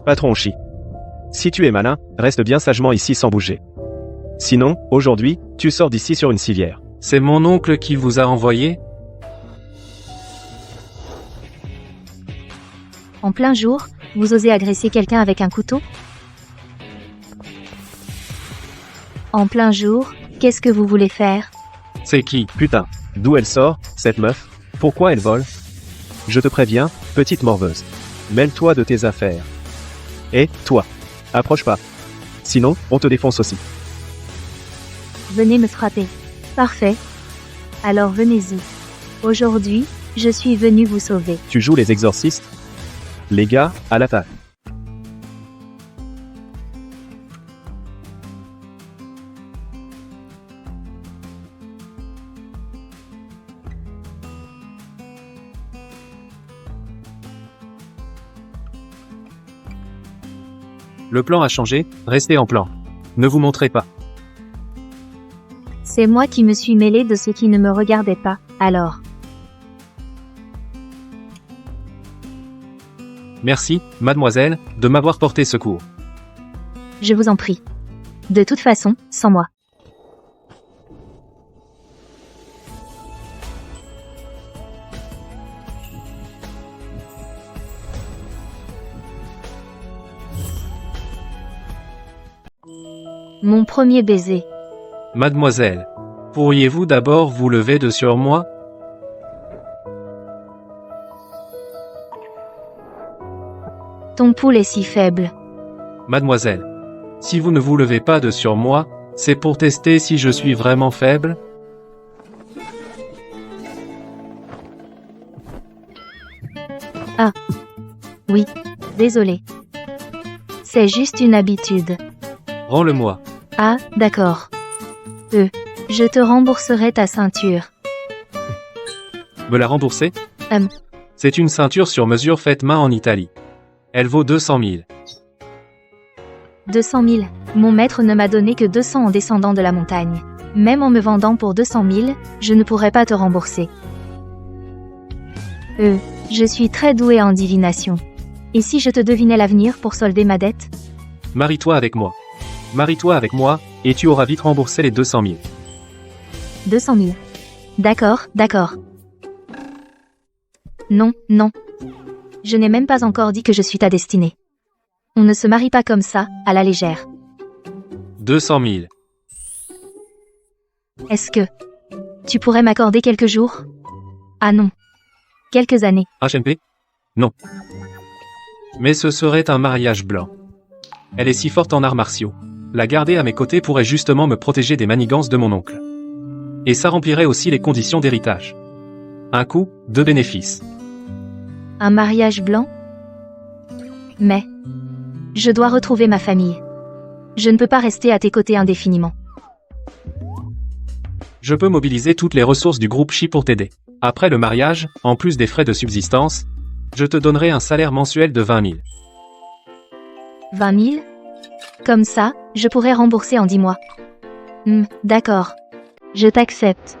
Patron Chi. Si tu es malin, reste bien sagement ici sans bouger. Sinon, aujourd'hui, tu sors d'ici sur une civière. C'est mon oncle qui vous a envoyé? En plein jour, vous osez agresser quelqu'un avec un couteau? En plein jour, qu'est-ce que vous voulez faire? C'est qui? Putain, d'où elle sort, cette meuf? Pourquoi elle vole? Je te préviens, petite morveuse. Mêle-toi de tes affaires. Et, toi, approche pas. Sinon, on te défonce aussi. Venez me frapper. Parfait. Alors venez-y. Aujourd'hui, je suis venu vous sauver. Tu joues les exorcistes? Les gars, à l'attaque. Le plan a changé, restez en plan. Ne vous montrez pas. C'est moi qui me suis mêlé de ce qui ne me regardait pas, alors. Merci, mademoiselle, de m'avoir porté secours. Je vous en prie. De toute façon, sans moi. Mon premier baiser. Mademoiselle, pourriez-vous d'abord vous lever de sur moi? Ton pouls est si faible. Mademoiselle, si vous ne vous levez pas de sur moi, c'est pour tester si je suis vraiment faible? Oui, désolé. C'est juste une habitude. Rends-le-moi. Ah, d'accord. Je te rembourserai ta ceinture. Me la rembourser? Hum. C'est une ceinture sur mesure faite main en Italie. Elle vaut 200 000. 200 000. Mon maître ne m'a donné que 200 en descendant de la montagne. Même en me vendant pour 200 000, je ne pourrais pas te rembourser. Je suis très doué en divination. Et si je te devinais l'avenir pour solder ma dette? Marie-toi avec moi. Marie-toi avec moi, et tu auras vite remboursé les 200 000. 200 000. D'accord, d'accord. Non, non. Je n'ai même pas encore dit que je suis ta destinée. On ne se marie pas comme ça, à la légère. 200 000. Est-ce que tu pourrais m'accorder quelques jours? Ah non. Quelques années. HMP? Non. Mais ce serait un mariage blanc. Elle est si forte en arts martiaux. La garder à mes côtés pourrait justement me protéger des manigances de mon oncle. Et ça remplirait aussi les conditions d'héritage. Un coût, 2 bénéfices. Un mariage blanc? Mais je dois retrouver ma famille. Je ne peux pas rester à tes côtés indéfiniment. Je peux mobiliser toutes les ressources du groupe Chi pour t'aider. Après le mariage, en plus des frais de subsistance, je te donnerai un salaire mensuel de 20 000. 20 000? Comme ça, je pourrais rembourser en 10 mois. D'accord. Je t'accepte.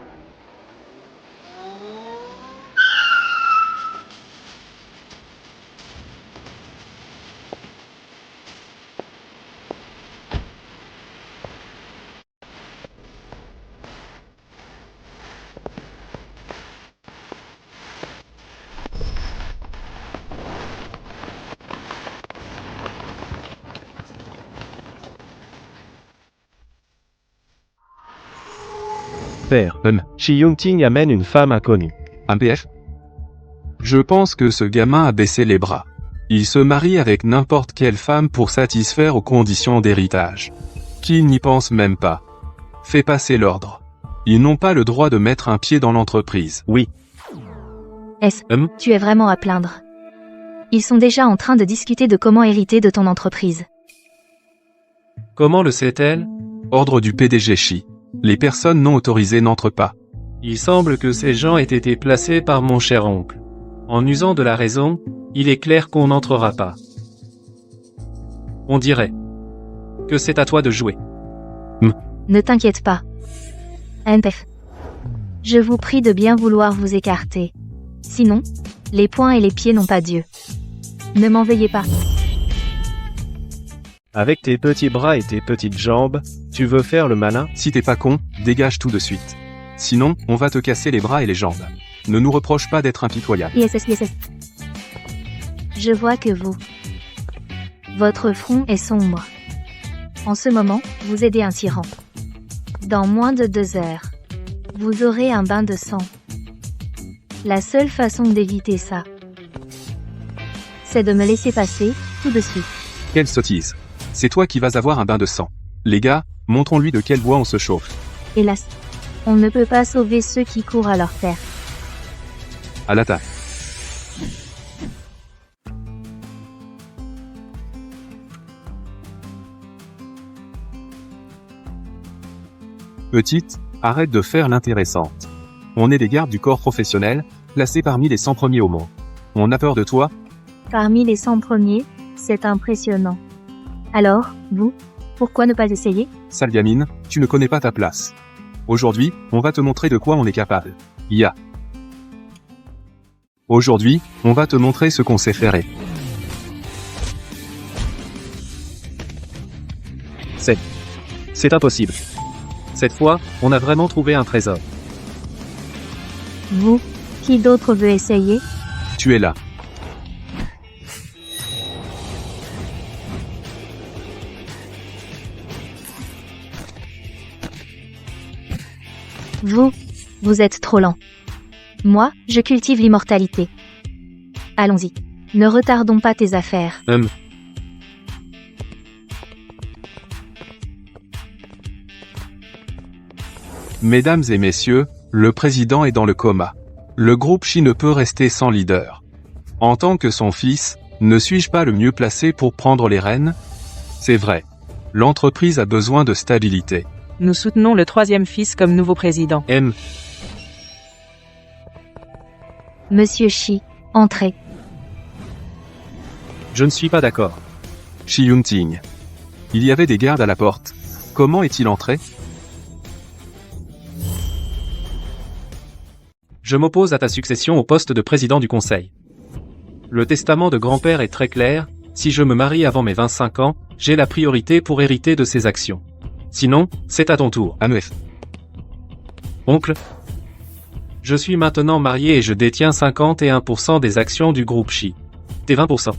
Père, Shi Yongting amène une femme inconnue. Un PF? Je pense que ce gamin a baissé les bras. Il se marie avec n'importe quelle femme pour satisfaire aux conditions d'héritage. Qui n'y pense même pas. Fais passer l'ordre. Ils n'ont pas le droit de mettre un pied dans l'entreprise. Oui. Tu es vraiment à plaindre. Ils sont déjà en train de discuter de comment hériter de ton entreprise. Comment le sait-elle? Ordre du PDG Chi. Les personnes non autorisées n'entrent pas. Il semble que ces gens aient été placés par mon cher oncle. En usant de la raison, il est clair qu'on n'entrera pas. On dirait que c'est à toi de jouer. Ne t'inquiète pas. NPF. Je vous prie de bien vouloir vous écarter. Sinon, les poings et les pieds n'ont pas Dieu. Ne m'en veuillez pas. Avec tes petits bras et tes petites jambes, tu veux faire le malin? Si t'es pas con, dégage tout de suite. Sinon, on va te casser les bras et les jambes. Ne nous reproche pas d'être impitoyable. ISS. Je vois que votre front est sombre. En ce moment, vous aidez un tyran. Dans moins de 2 heures, vous aurez un bain de sang. La seule façon d'éviter ça, c'est de me laisser passer, tout de suite. Quelle sottise. C'est toi qui vas avoir un bain de sang. Les gars, montrons-lui de quel bois on se chauffe. Hélas, on ne peut pas sauver ceux qui courent à leur perte. À l'attaque. Petite, arrête de faire l'intéressante. On est des gardes du corps professionnel, placés parmi les 100 premiers au monde. On a peur de toi? Parmi les 100 premiers, c'est impressionnant. Alors, vous, pourquoi ne pas essayer? Sale gamine, tu ne connais pas ta place. Aujourd'hui, on va te montrer de quoi on est capable. Aujourd'hui, on va te montrer ce qu'on sait faire. C'est impossible. Cette fois, on a vraiment trouvé un trésor. Vous, qui d'autre veut essayer? Tu es là. Vous êtes trop lent. Moi, je cultive l'immortalité. Allons-y. Ne retardons pas tes affaires. Mesdames et messieurs, le président est dans le coma. Le groupe Chi ne peut rester sans leader. En tant que son fils, ne suis-je pas le mieux placé pour prendre les rênes? C'est vrai. L'entreprise a besoin de stabilité. Nous soutenons le 3e fils comme nouveau président. Monsieur Shi, entrez. Je ne suis pas d'accord. Shi Yunting. Il y avait des gardes à la porte. Comment est-il entré? Je m'oppose à ta succession au poste de président du conseil. Le testament de grand-père est très clair, si je me marie avant mes 25 ans, j'ai la priorité pour hériter de ses actions. Sinon, c'est à ton tour. Amef. Oncle, je suis maintenant marié et je détiens 51% des actions du groupe Chi. Tes 20%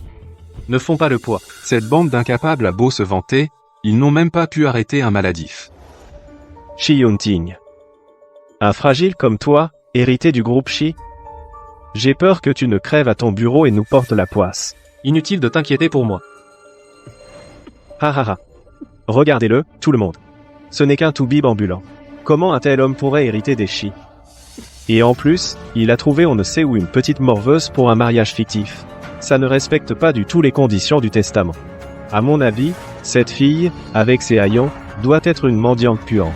ne font pas le poids. Cette bande d'incapables a beau se vanter, ils n'ont même pas pu arrêter un maladif. Shi Yunting. Un fragile comme toi, hérité du groupe Chi? J'ai peur que tu ne crèves à ton bureau et nous portes la poisse. Inutile de t'inquiéter pour moi. Ha. Regardez-le, tout le monde. Ce n'est qu'un toubib ambulant. Comment un tel homme pourrait hériter des Chi? Et en plus, il a trouvé on ne sait où une petite morveuse pour un mariage fictif. Ça ne respecte pas du tout les conditions du testament. À mon avis, cette fille, avec ses haillons, doit être une mendiante puante.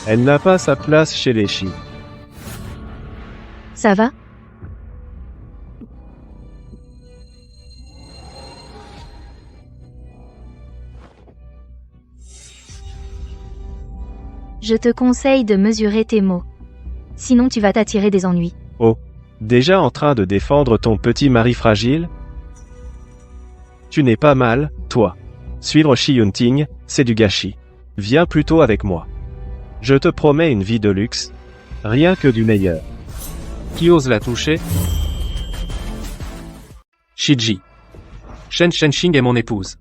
Elle n'a pas sa place chez les Chi. Ça va? Je te conseille de mesurer tes mots. Sinon tu vas t'attirer des ennuis. Oh, déjà en train de défendre ton petit mari fragile? Tu n'es pas mal, toi. Suivre Shi Yunting, c'est du gâchis. Viens plutôt avec moi. Je te promets une vie de luxe. Rien que du meilleur. Qui ose la toucher? Shiji. Shen Shenxing est mon épouse.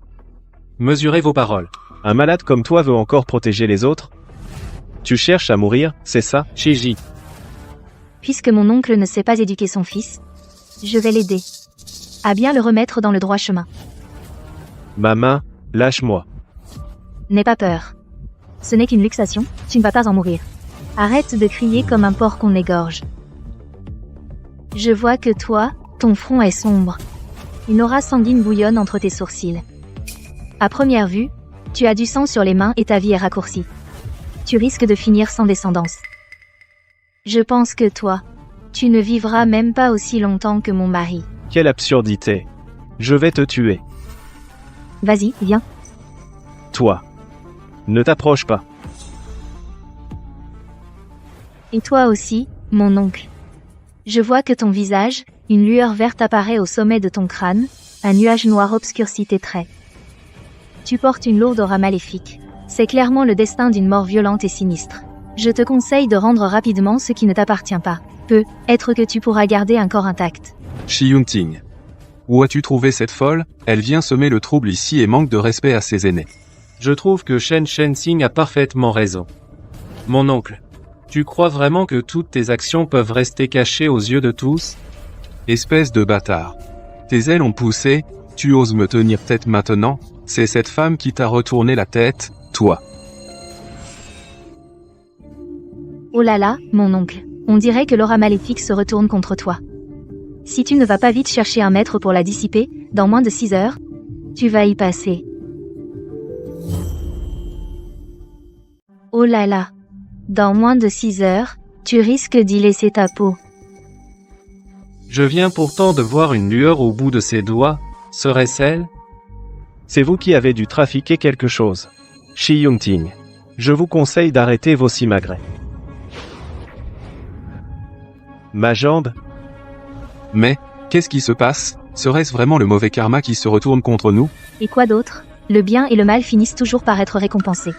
Mesurez vos paroles. Un malade comme toi veut encore protéger les autres? Tu cherches à mourir, c'est ça? Shiji. Puisque mon oncle ne sait pas éduquer son fils, je vais l'aider à bien le remettre dans le droit chemin. Ma main, lâche-moi. N'aie pas peur. Ce n'est qu'une luxation, tu ne vas pas en mourir. Arrête de crier comme un porc qu'on égorge. Je vois que toi, ton front est sombre. Une aura sanguine bouillonne entre tes sourcils. À première vue, tu as du sang sur les mains et ta vie est raccourcie. Tu risques de finir sans descendance. Je pense que toi, tu ne vivras même pas aussi longtemps que mon mari. Quelle absurdité. Je vais te tuer. Vas-y, viens. Toi. Ne t'approche pas. Et toi aussi, mon oncle. Je vois que ton visage, une lueur verte apparaît au sommet de ton crâne, un nuage noir obscurcit tes traits. Tu portes une lourde aura maléfique. C'est clairement le destin d'une mort violente et sinistre. Je te conseille de rendre rapidement ce qui ne t'appartient pas. Peut-être que tu pourras garder un corps intact. Shi Yunting. Où as-tu trouvé cette folle? Elle vient semer le trouble ici et manque de respect à ses aînés. Je trouve que Shen Shensing a parfaitement raison. Mon oncle, tu crois vraiment que toutes tes actions peuvent rester cachées aux yeux de tous? Espèce de bâtard. Tes ailes ont poussé, tu oses me tenir tête maintenant? C'est cette femme qui t'a retourné la tête, toi. Oh là là, mon oncle. On dirait que l'aura maléfique se retourne contre toi. Si tu ne vas pas vite chercher un maître pour la dissiper, dans moins de 6 heures, tu vas y passer. Oh là là. Dans moins de 6 heures, tu risques d'y laisser ta peau. Je viens pourtant de voir une lueur au bout de ses doigts. Serait-ce elle? C'est vous qui avez dû trafiquer quelque chose. Shi Yunting. Je vous conseille d'arrêter vos simagrées. Ma jambe? Mais, qu'est-ce qui se passe? Serait-ce vraiment le mauvais karma qui se retourne contre nous? Et quoi d'autre? Le bien et le mal finissent toujours par être récompensés.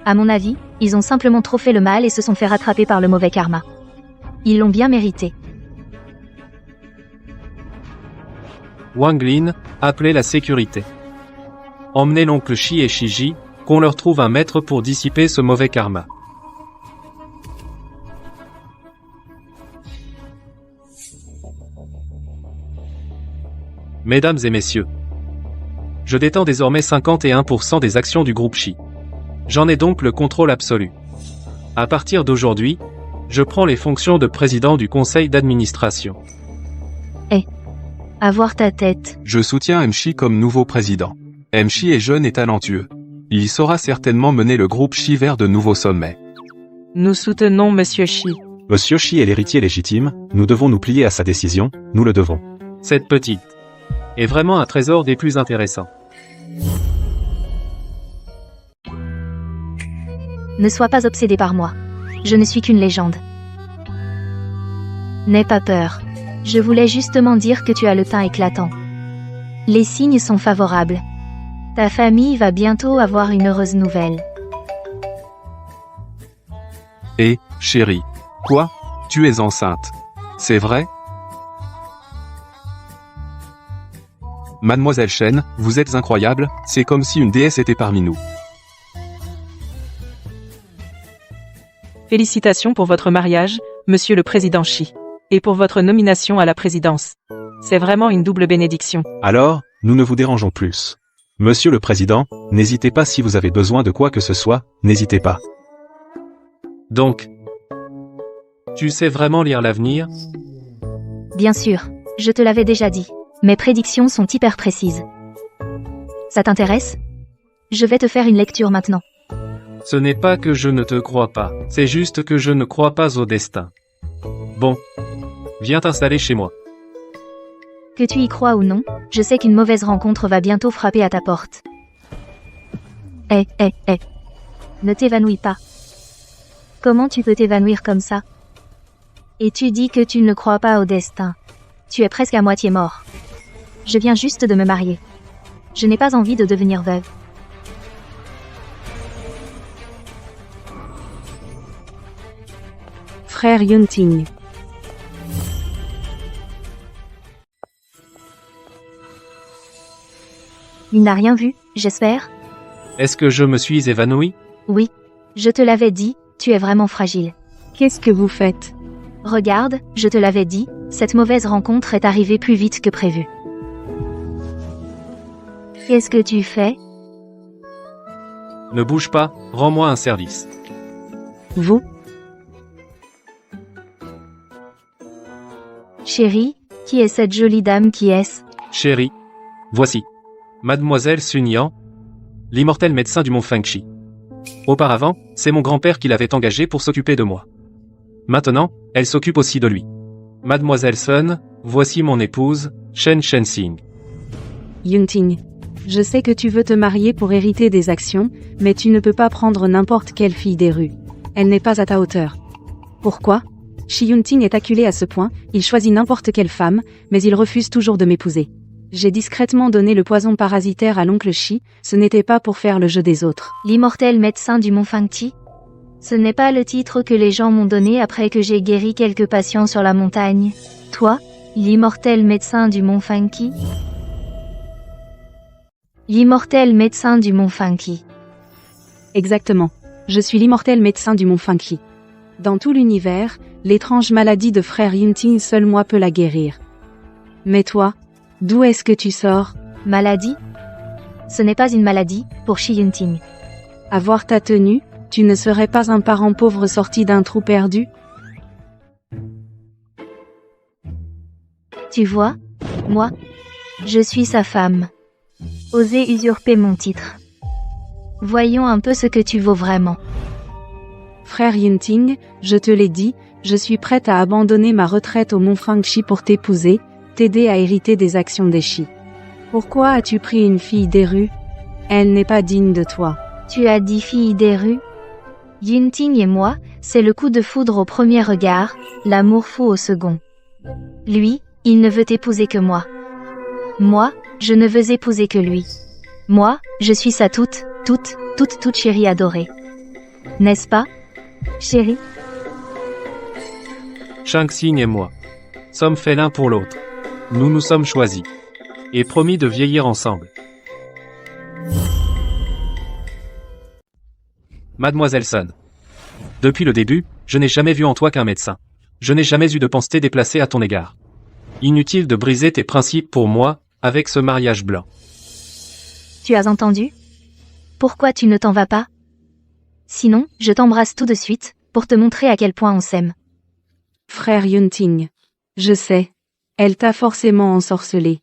À mon avis, ils ont simplement trop fait le mal et se sont fait rattraper par le mauvais karma. Ils l'ont bien mérité. Wang Lin, appelez la sécurité. Emmenez l'oncle Shi et Shiji, qu'on leur trouve un maître pour dissiper ce mauvais karma. Mesdames et messieurs, je détends désormais 51% des actions du groupe Shi. J'en ai donc le contrôle absolu. À partir d'aujourd'hui, je prends les fonctions de président du conseil d'administration. Avoir ta tête. Je soutiens Mchi comme nouveau président. Mchi est jeune et talentueux. Il saura certainement mener le groupe Shi vers de nouveaux sommets. Nous soutenons Monsieur Shi. Monsieur Shi est l'héritier légitime, nous devons nous plier à sa décision, nous le devons. Cette petite est vraiment un trésor des plus intéressants. Ne sois pas obsédé par moi. Je ne suis qu'une légende. N'aie pas peur. Je voulais justement dire que tu as le teint éclatant. Les signes sont favorables. Ta famille va bientôt avoir une heureuse nouvelle. Et, chérie. Quoi? Tu es enceinte. C'est vrai? Mademoiselle Shen, vous êtes incroyable, c'est comme si une déesse était parmi nous. Félicitations pour votre mariage, Monsieur le Président Shi. Et pour votre nomination à la présidence. C'est vraiment une double bénédiction. Alors, nous ne vous dérangeons plus. Monsieur le Président, n'hésitez pas si vous avez besoin de quoi que ce soit, n'hésitez pas. Donc, tu sais vraiment lire l'avenir? Bien sûr, je te l'avais déjà dit. Mes prédictions sont hyper précises. Ça t'intéresse? Je vais te faire une lecture maintenant. Ce n'est pas que je ne te crois pas, c'est juste que je ne crois pas au destin. Bon. Viens t'installer chez moi. Que tu y crois ou non, je sais qu'une mauvaise rencontre va bientôt frapper à ta porte. Ne t'évanouis pas. Comment tu peux t'évanouir comme ça? Et tu dis que tu ne crois pas au destin. Tu es presque à moitié mort. Je viens juste de me marier. Je n'ai pas envie de devenir veuve. Frère Yunting. Il n'a rien vu, j'espère? Est-ce que je me suis évanoui? Oui. Je te l'avais dit, tu es vraiment fragile. Qu'est-ce que vous faites? Regarde, je te l'avais dit, cette mauvaise rencontre est arrivée plus vite que prévu. Qu'est-ce que tu fais? Ne bouge pas, rends-moi un service. Vous? Chérie, qui est cette jolie dame qui est-ce? Chérie, voici. Mademoiselle Sun Yan, l'immortel médecin du mont Fengxi. Auparavant, c'est mon grand-père qui l'avait engagée pour s'occuper de moi. Maintenant, elle s'occupe aussi de lui. Mademoiselle Sun, voici mon épouse, Shen Shensing. Yunting. Je sais que tu veux te marier pour hériter des actions, mais tu ne peux pas prendre n'importe quelle fille des rues. Elle n'est pas à ta hauteur. Pourquoi? Shi Yunting est acculé à ce point, il choisit n'importe quelle femme, mais il refuse toujours de m'épouser. J'ai discrètement donné le poison parasitaire à l'oncle Shi, ce n'était pas pour faire le jeu des autres. L'immortel médecin du Mont Fangqi? Ce n'est pas le titre que les gens m'ont donné après que j'ai guéri quelques patients sur la montagne. Toi, l'immortel médecin du Mont Fangqi? L'immortel médecin du Mont Fangqi. Exactement. Je suis l'immortel médecin du Mont Fangqi. Dans tout l'univers, l'étrange maladie de frère Yunting, seul moi peut la guérir. Mais toi, d'où est-ce que tu sors? Maladie? Ce n'est pas une maladie, pour Shi Yunting. À voir ta tenue, tu ne serais pas un parent pauvre sorti d'un trou perdu? Tu vois, moi, je suis sa femme. Oser usurper mon titre. Voyons un peu ce que tu vaux vraiment. Frère Yunting, je te l'ai dit, je suis prête à abandonner ma retraite au Mont Fangqi pour t'épouser, t'aider à hériter des actions des Shi. Pourquoi as-tu pris une fille des rues? Elle n'est pas digne de toi. Tu as dit fille des rues? Yunting et moi, c'est le coup de foudre au premier regard, l'amour fou au second. Lui, il ne veut épouser que moi. Moi, je ne veux épouser que lui. Moi, je suis sa toute chérie adorée. N'est-ce pas, chérie? Shang-Tsing et moi sommes faits l'un pour l'autre. Nous nous sommes choisis. Et promis de vieillir ensemble. Mademoiselle Sun. Depuis le début, je n'ai jamais vu en toi qu'un médecin. Je n'ai jamais eu de pensée déplacée à ton égard. Inutile de briser tes principes pour moi, avec ce mariage blanc. Tu as entendu? Pourquoi tu ne t'en vas pas? Sinon, je t'embrasse tout de suite, pour te montrer à quel point on s'aime. Frère Yunting. Je sais. Elle t'a forcément ensorcelé.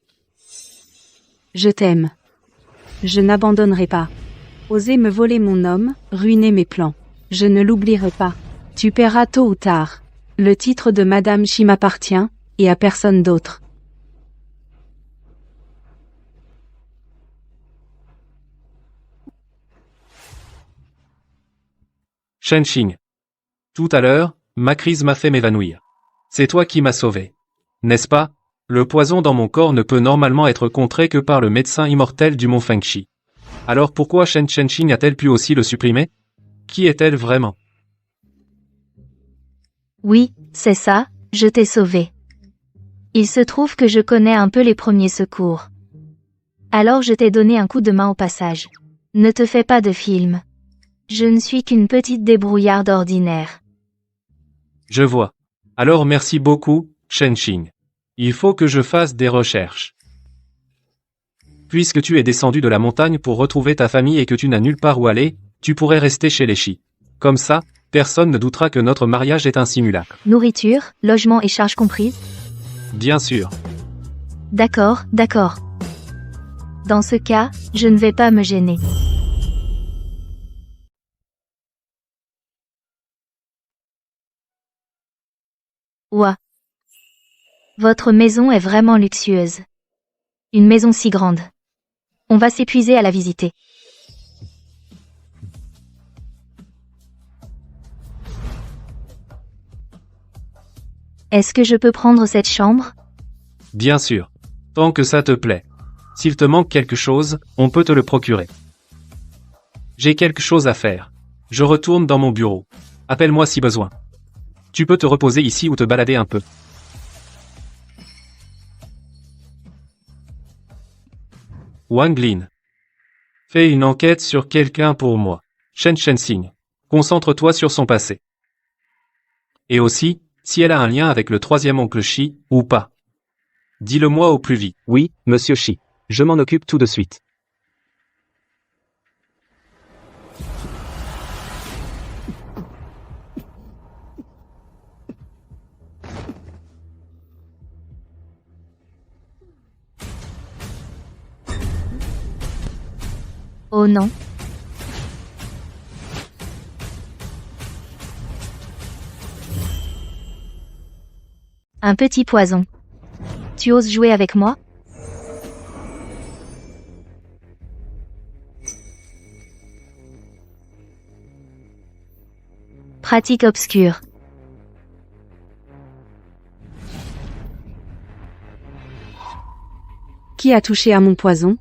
Je t'aime. Je n'abandonnerai pas. Oser me voler mon homme, ruiner mes plans. Je ne l'oublierai pas. Tu paieras tôt ou tard. Le titre de Madame Shi m'appartient, et à personne d'autre. Shenxing. Tout à l'heure, ma crise m'a fait m'évanouir. C'est toi qui m'as sauvé. N'est-ce pas? Le poison dans mon corps ne peut normalement être contré que par le médecin immortel du Mont Fangqi. Alors pourquoi Shenxing a-t-elle pu aussi le supprimer? Qui est-elle vraiment? Oui, c'est ça, je t'ai sauvé. Il se trouve que je connais un peu les premiers secours. Alors je t'ai donné un coup de main au passage. Ne te fais pas de film. Je ne suis qu'une petite débrouillarde ordinaire. Je vois. Alors merci beaucoup, Shenxing. Il faut que je fasse des recherches. Puisque tu es descendu de la montagne pour retrouver ta famille et que tu n'as nulle part où aller, tu pourrais rester chez les Shi. Comme ça, personne ne doutera que notre mariage est un simulacre. Nourriture, logement et charges comprises? Bien sûr. D'accord, d'accord. Dans ce cas, je ne vais pas me gêner. Ouah. Votre maison est vraiment luxueuse. Une maison si grande. On va s'épuiser à la visiter. Est-ce que je peux prendre cette chambre? Bien sûr. Tant que ça te plaît. S'il te manque quelque chose, on peut te le procurer. J'ai quelque chose à faire. Je retourne dans mon bureau. Appelle-moi si besoin. Tu peux te reposer ici ou te balader un peu. Wang Lin. Fais une enquête sur quelqu'un pour moi. Shenxing. Concentre-toi sur son passé. Et aussi, si elle a un lien avec le troisième oncle Shi, ou pas. Dis-le-moi au plus vite. Oui, monsieur Shi. Je m'en occupe tout de suite. Oh non. Un petit poison. Tu oses jouer avec moi? Pratique obscure. Qui Qui a touché à mon poison?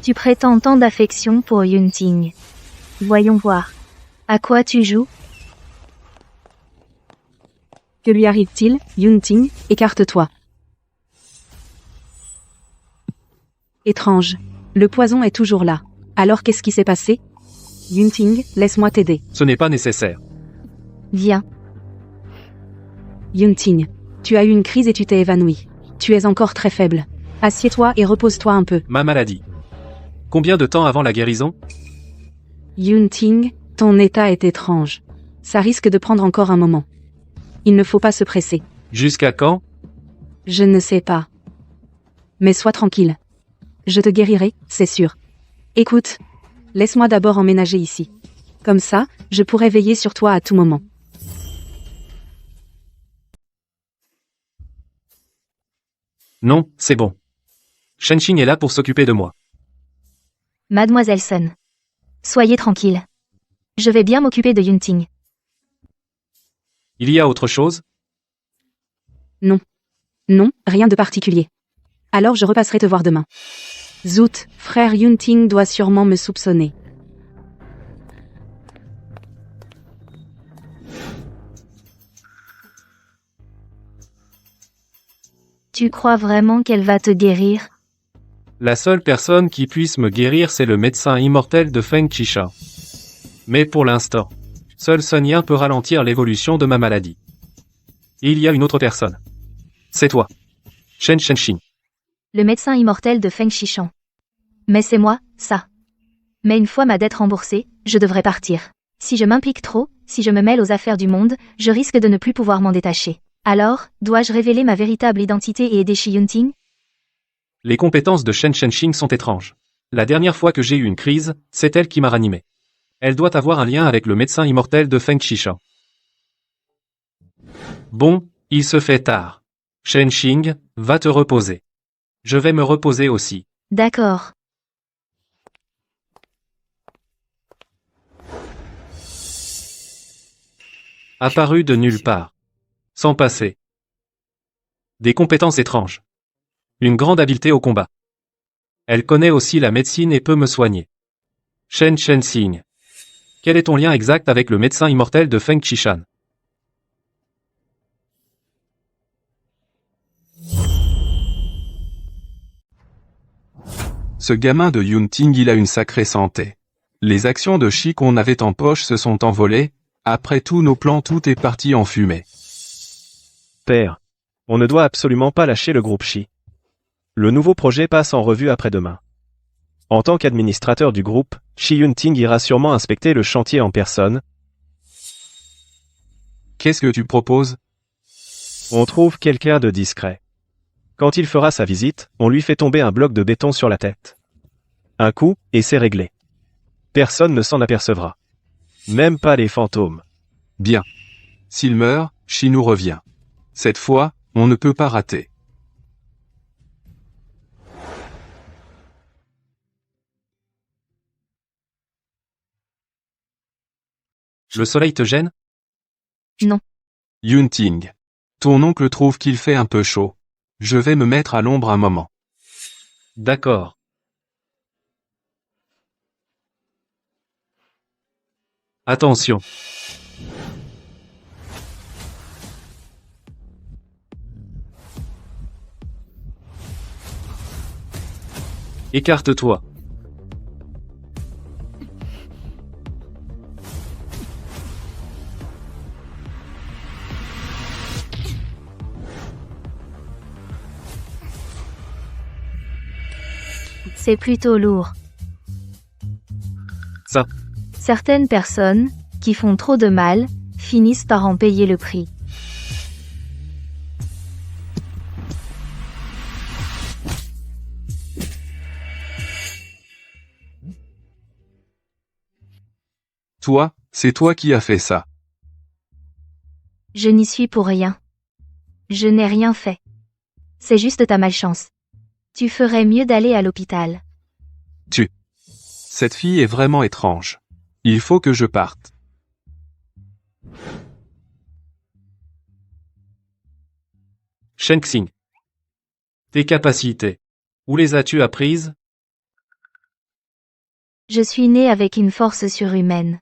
Tu prétends tant d'affection pour Yunting. Voyons voir. À quoi tu joues? Que lui arrive-t-il, Yunting? Écarte-toi. Étrange. Le poison est toujours là. Alors qu'est-ce qui s'est passé? Yunting, laisse-moi t'aider. Ce n'est pas nécessaire. Viens. Yunting, tu as eu une crise et tu t'es évanoui. Tu es encore très faible. Assieds-toi et repose-toi un peu. Ma maladie. Combien de temps avant la guérison? Yunting, ton état est étrange. Ça risque de prendre encore un moment. Il ne faut pas se presser. Jusqu'à quand? Je ne sais pas. Mais sois tranquille. Je te guérirai, c'est sûr. Écoute, laisse-moi d'abord emménager ici. Comme ça, je pourrai veiller sur toi à tout moment. Non, c'est bon. Shenxing est là pour s'occuper de moi. Mademoiselle Sun. Soyez tranquille. Je vais bien m'occuper de Yunting. Il y a autre chose? Non, rien de particulier. Alors je repasserai te voir demain. Zout, frère Yunting doit sûrement me soupçonner. Tu crois vraiment qu'elle va te guérir? La seule personne qui puisse me guérir, c'est le médecin immortel de Feng Qisha. Mais pour l'instant, seul Sun Yan peut ralentir l'évolution de ma maladie. Et il y a une autre personne. C'est toi. Shen Shenxing. Le médecin immortel de Feng Qishan. Mais c'est moi, ça. Mais une fois ma dette remboursée, je devrais partir. Si je m'implique trop, si je me mêle aux affaires du monde, je risque de ne plus pouvoir m'en détacher. Alors, dois-je révéler ma véritable identité et aider Shi Yunting? Les compétences de Shen Shenxing sont étranges. La dernière fois que j'ai eu une crise, c'est elle qui m'a ranimé. Elle doit avoir un lien avec le médecin immortel de Feng Qishan. Bon, il se fait tard. Shenxing, va te reposer. Je vais me reposer aussi. D'accord. Apparu de nulle part. Sans passer. Des compétences étranges. Une grande habileté au combat. Elle connaît aussi la médecine et peut me soigner. Shen Shenxing. Quel est ton lien exact avec le médecin immortel de Feng Qishan? Ce gamin de Yunting, il a une sacrée santé. Les actions de Chi qu'on avait en poche se sont envolées. Après tous nos plans, tout est parti en fumée. Père, on ne doit absolument pas lâcher le groupe Chi. Le nouveau projet passe en revue après-demain. En tant qu'administrateur du groupe, Shi Yunting ira sûrement inspecter le chantier en personne. Qu'est-ce que tu proposes? On trouve quelqu'un de discret. Quand il fera sa visite, on lui fait tomber un bloc de béton sur la tête. Un coup, et c'est réglé. Personne ne s'en apercevra. Même pas les fantômes. Bien. S'il meurt, Chi nous revient. Cette fois, on ne peut pas rater. Le soleil te gêne? Non. Yunting. Ton oncle trouve qu'il fait un peu chaud. Je vais me mettre à l'ombre un moment. D'accord. Attention. Écarte-toi. C'est plutôt lourd. Ça. Certaines personnes, qui font trop de mal, finissent par en payer le prix. Toi, c'est toi qui as fait ça. Je n'y suis pour rien. Je n'ai rien fait. C'est juste ta malchance. Tu ferais mieux d'aller à l'hôpital. Cette fille est vraiment étrange. Il faut que je parte. Shenxing. Tes capacités. Où les as-tu apprises? Je suis née avec une force surhumaine.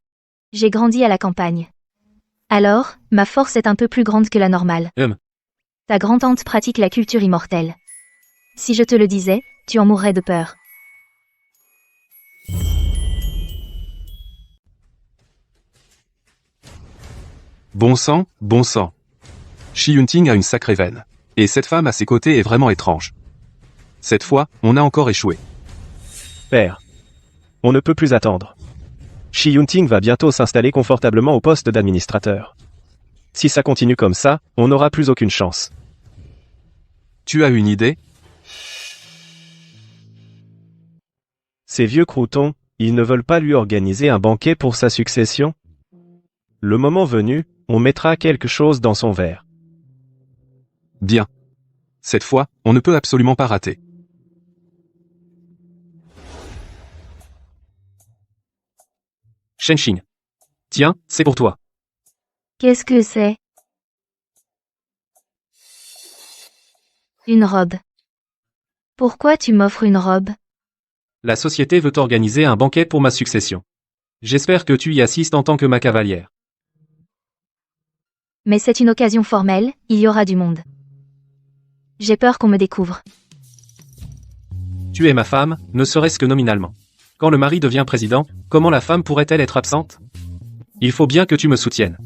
J'ai grandi à la campagne. Alors, ma force est un peu plus grande que la normale. Ta grand-tante pratique la culture immortelle. Si je te le disais, tu en mourrais de peur. Bon sang, bon sang. Shi Yunting a une sacrée veine. Et cette femme à ses côtés est vraiment étrange. Cette fois, on a encore échoué. Père. On ne peut plus attendre. Shi Yunting va bientôt s'installer confortablement au poste d'administrateur. Si ça continue comme ça, on n'aura plus aucune chance. Tu as une idée? Ces vieux croutons, ils ne veulent pas lui organiser un banquet pour sa succession? Le moment venu, on mettra quelque chose dans son verre. Bien. Cette fois, on ne peut absolument pas rater. Shenxing. Tiens, c'est pour toi. Qu'est-ce que c'est? Une robe. Pourquoi tu m'offres une robe? La société veut organiser un banquet pour ma succession. J'espère que tu y assistes en tant que ma cavalière. Mais c'est une occasion formelle, il y aura du monde. J'ai peur qu'on me découvre. Tu es ma femme, ne serait-ce que nominalement. Quand le mari devient président, comment la femme pourrait-elle être absente? Il faut bien que tu me soutiennes.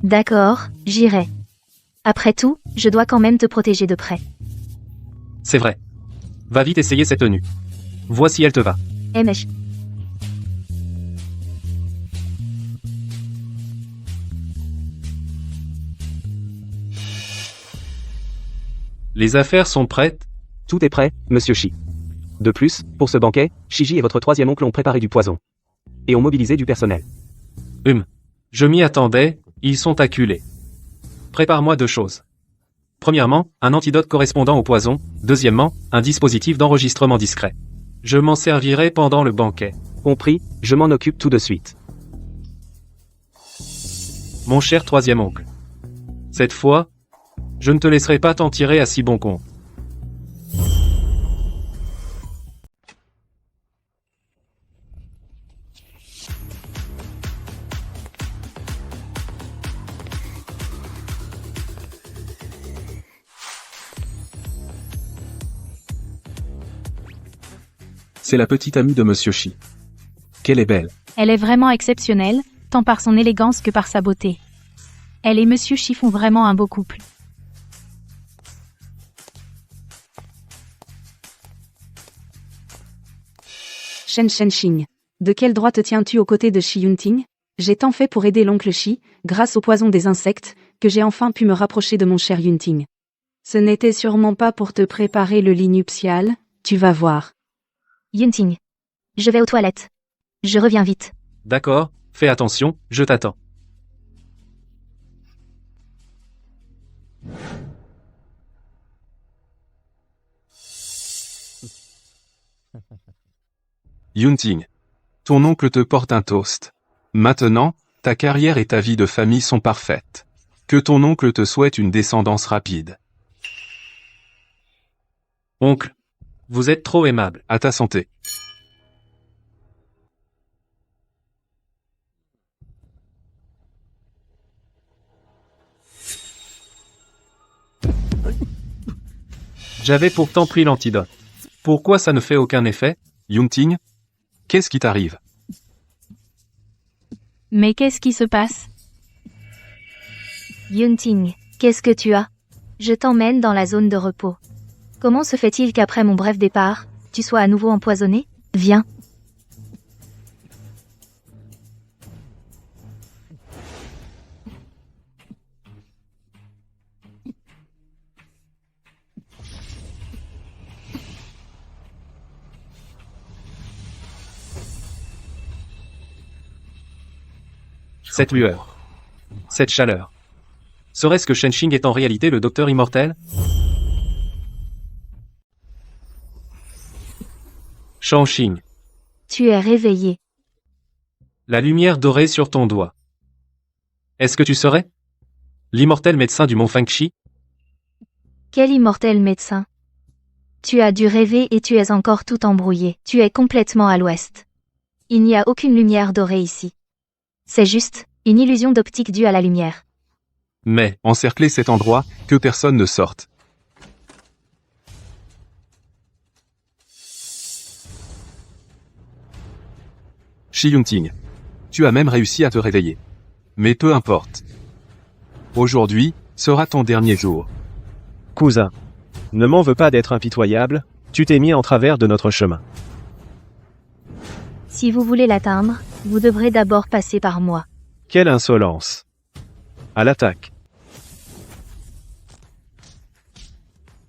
D'accord, j'irai. Après tout, je dois quand même te protéger de près. C'est vrai. Va vite essayer cette tenue. Vois si elle te va. Mais Les affaires sont prêtes? Tout est prêt, monsieur Shi. De plus, pour ce banquet, Shiji et votre troisième oncle ont préparé du poison. Et ont mobilisé du personnel. Je m'y attendais, ils sont acculés. Prépare-moi 2 choses. Premièrement, un antidote correspondant au poison. Deuxièmement, un dispositif d'enregistrement discret. Je m'en servirai pendant le banquet. Compris, je m'en occupe tout de suite. Mon cher troisième oncle. Cette fois, je ne te laisserai pas t'en tirer à si bon compte. C'est la petite amie de Monsieur Shi. Qu'elle est belle. Elle est vraiment exceptionnelle, tant par son élégance que par sa beauté. Elle et Monsieur Shi font vraiment un beau couple. Shenxing. De quel droit te tiens-tu aux côtés de Shi Yunting? J'ai tant fait pour aider l'oncle Shi, grâce au poison des insectes, que j'ai enfin pu me rapprocher de mon cher Yunting. Ce n'était sûrement pas pour te préparer le lit nuptial, tu vas voir. Yunting. Je vais aux toilettes. Je reviens vite. D'accord, fais attention, je t'attends. Yunting. Ton oncle te porte un toast. Maintenant, ta carrière et ta vie de famille sont parfaites. Que ton oncle te souhaite une descendance rapide. Oncle, vous êtes trop aimable. À ta santé. J'avais pourtant pris l'antidote. Pourquoi ça ne fait aucun effet? Yunting, qu'est-ce qui t'arrive? Mais qu'est-ce qui se passe? Yunting, qu'est-ce que tu as? Je t'emmène dans la zone de repos. Comment se fait-il qu'après mon bref départ, tu sois à nouveau empoisonné? Viens. Cette lueur. Cette chaleur. Serait-ce que Shenxing est en réalité le docteur immortel? Shenxing. Tu es réveillé. La lumière dorée sur ton doigt. Est-ce que tu serais l'immortel médecin du mont Fengxi? Quel immortel médecin. Tu as dû rêver et tu es encore tout embrouillé. Tu es complètement à l'ouest. Il n'y a aucune lumière dorée ici. C'est juste une illusion d'optique due à la lumière. Mais, encercler cet endroit, que personne ne sorte. Shi Yunting. Tu as même réussi à te réveiller. Mais peu importe. Aujourd'hui, sera ton dernier jour. Cousin. Ne m'en veux pas d'être impitoyable, tu t'es mis en travers de notre chemin. Si vous voulez l'atteindre, vous devrez d'abord passer par moi. Quelle insolence. À l'attaque.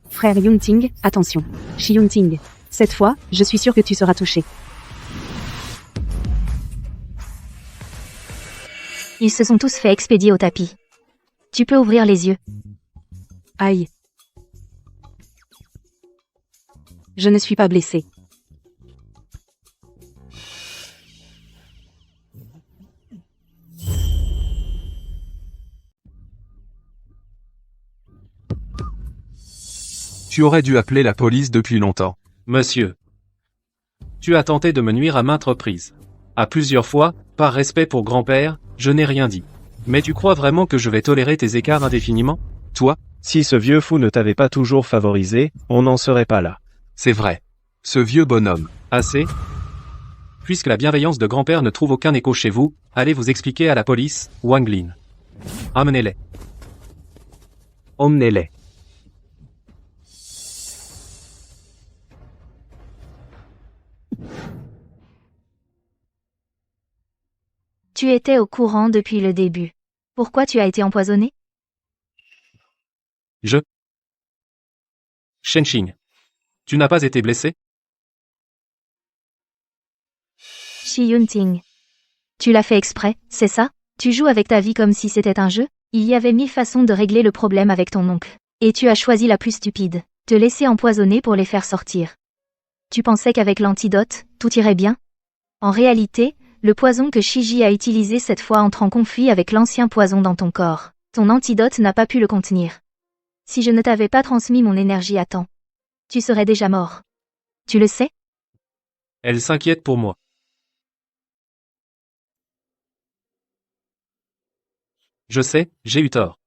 Frère Yunting, attention. Shi Yunting. Cette fois, je suis sûr que tu seras touché. Ils se sont tous fait expédier au tapis. Tu peux ouvrir les yeux. Aïe. Je ne suis pas blessé. Tu aurais dû appeler la police depuis longtemps. Monsieur. Tu as tenté de me nuire à maintes reprises. À plusieurs fois, par respect pour grand-père, je n'ai rien dit. Mais tu crois vraiment que je vais tolérer tes écarts indéfiniment? Toi, Si ce vieux fou ne t'avait pas toujours favorisé, on n'en serait pas là. c'est vrai. Ce vieux bonhomme. Assez? Puisque la bienveillance de grand-père ne trouve aucun écho chez vous, allez vous expliquer à la police, Wang Lin. Amenez-les. Emmenez-les. Tu étais au courant depuis le début. Pourquoi tu as été empoisonné? Shenxing. Tu n'as pas été blessé? Shi Yunting. Tu l'as fait exprès, c'est ça? Tu joues avec ta vie comme si c'était un jeu? Il y avait 1000 façons de régler le problème avec ton oncle. Et tu as choisi la plus stupide. Te laisser empoisonner pour les faire sortir. Tu pensais qu'avec l'antidote, tout irait bien? En réalité, le poison que Shiji a utilisé cette fois entre en conflit avec l'ancien poison dans ton corps. Ton antidote n'a pas pu le contenir. Si je ne t'avais pas transmis mon énergie à temps, tu serais déjà mort. Tu le sais? Elle s'inquiète pour moi. Je sais, j'ai eu tort.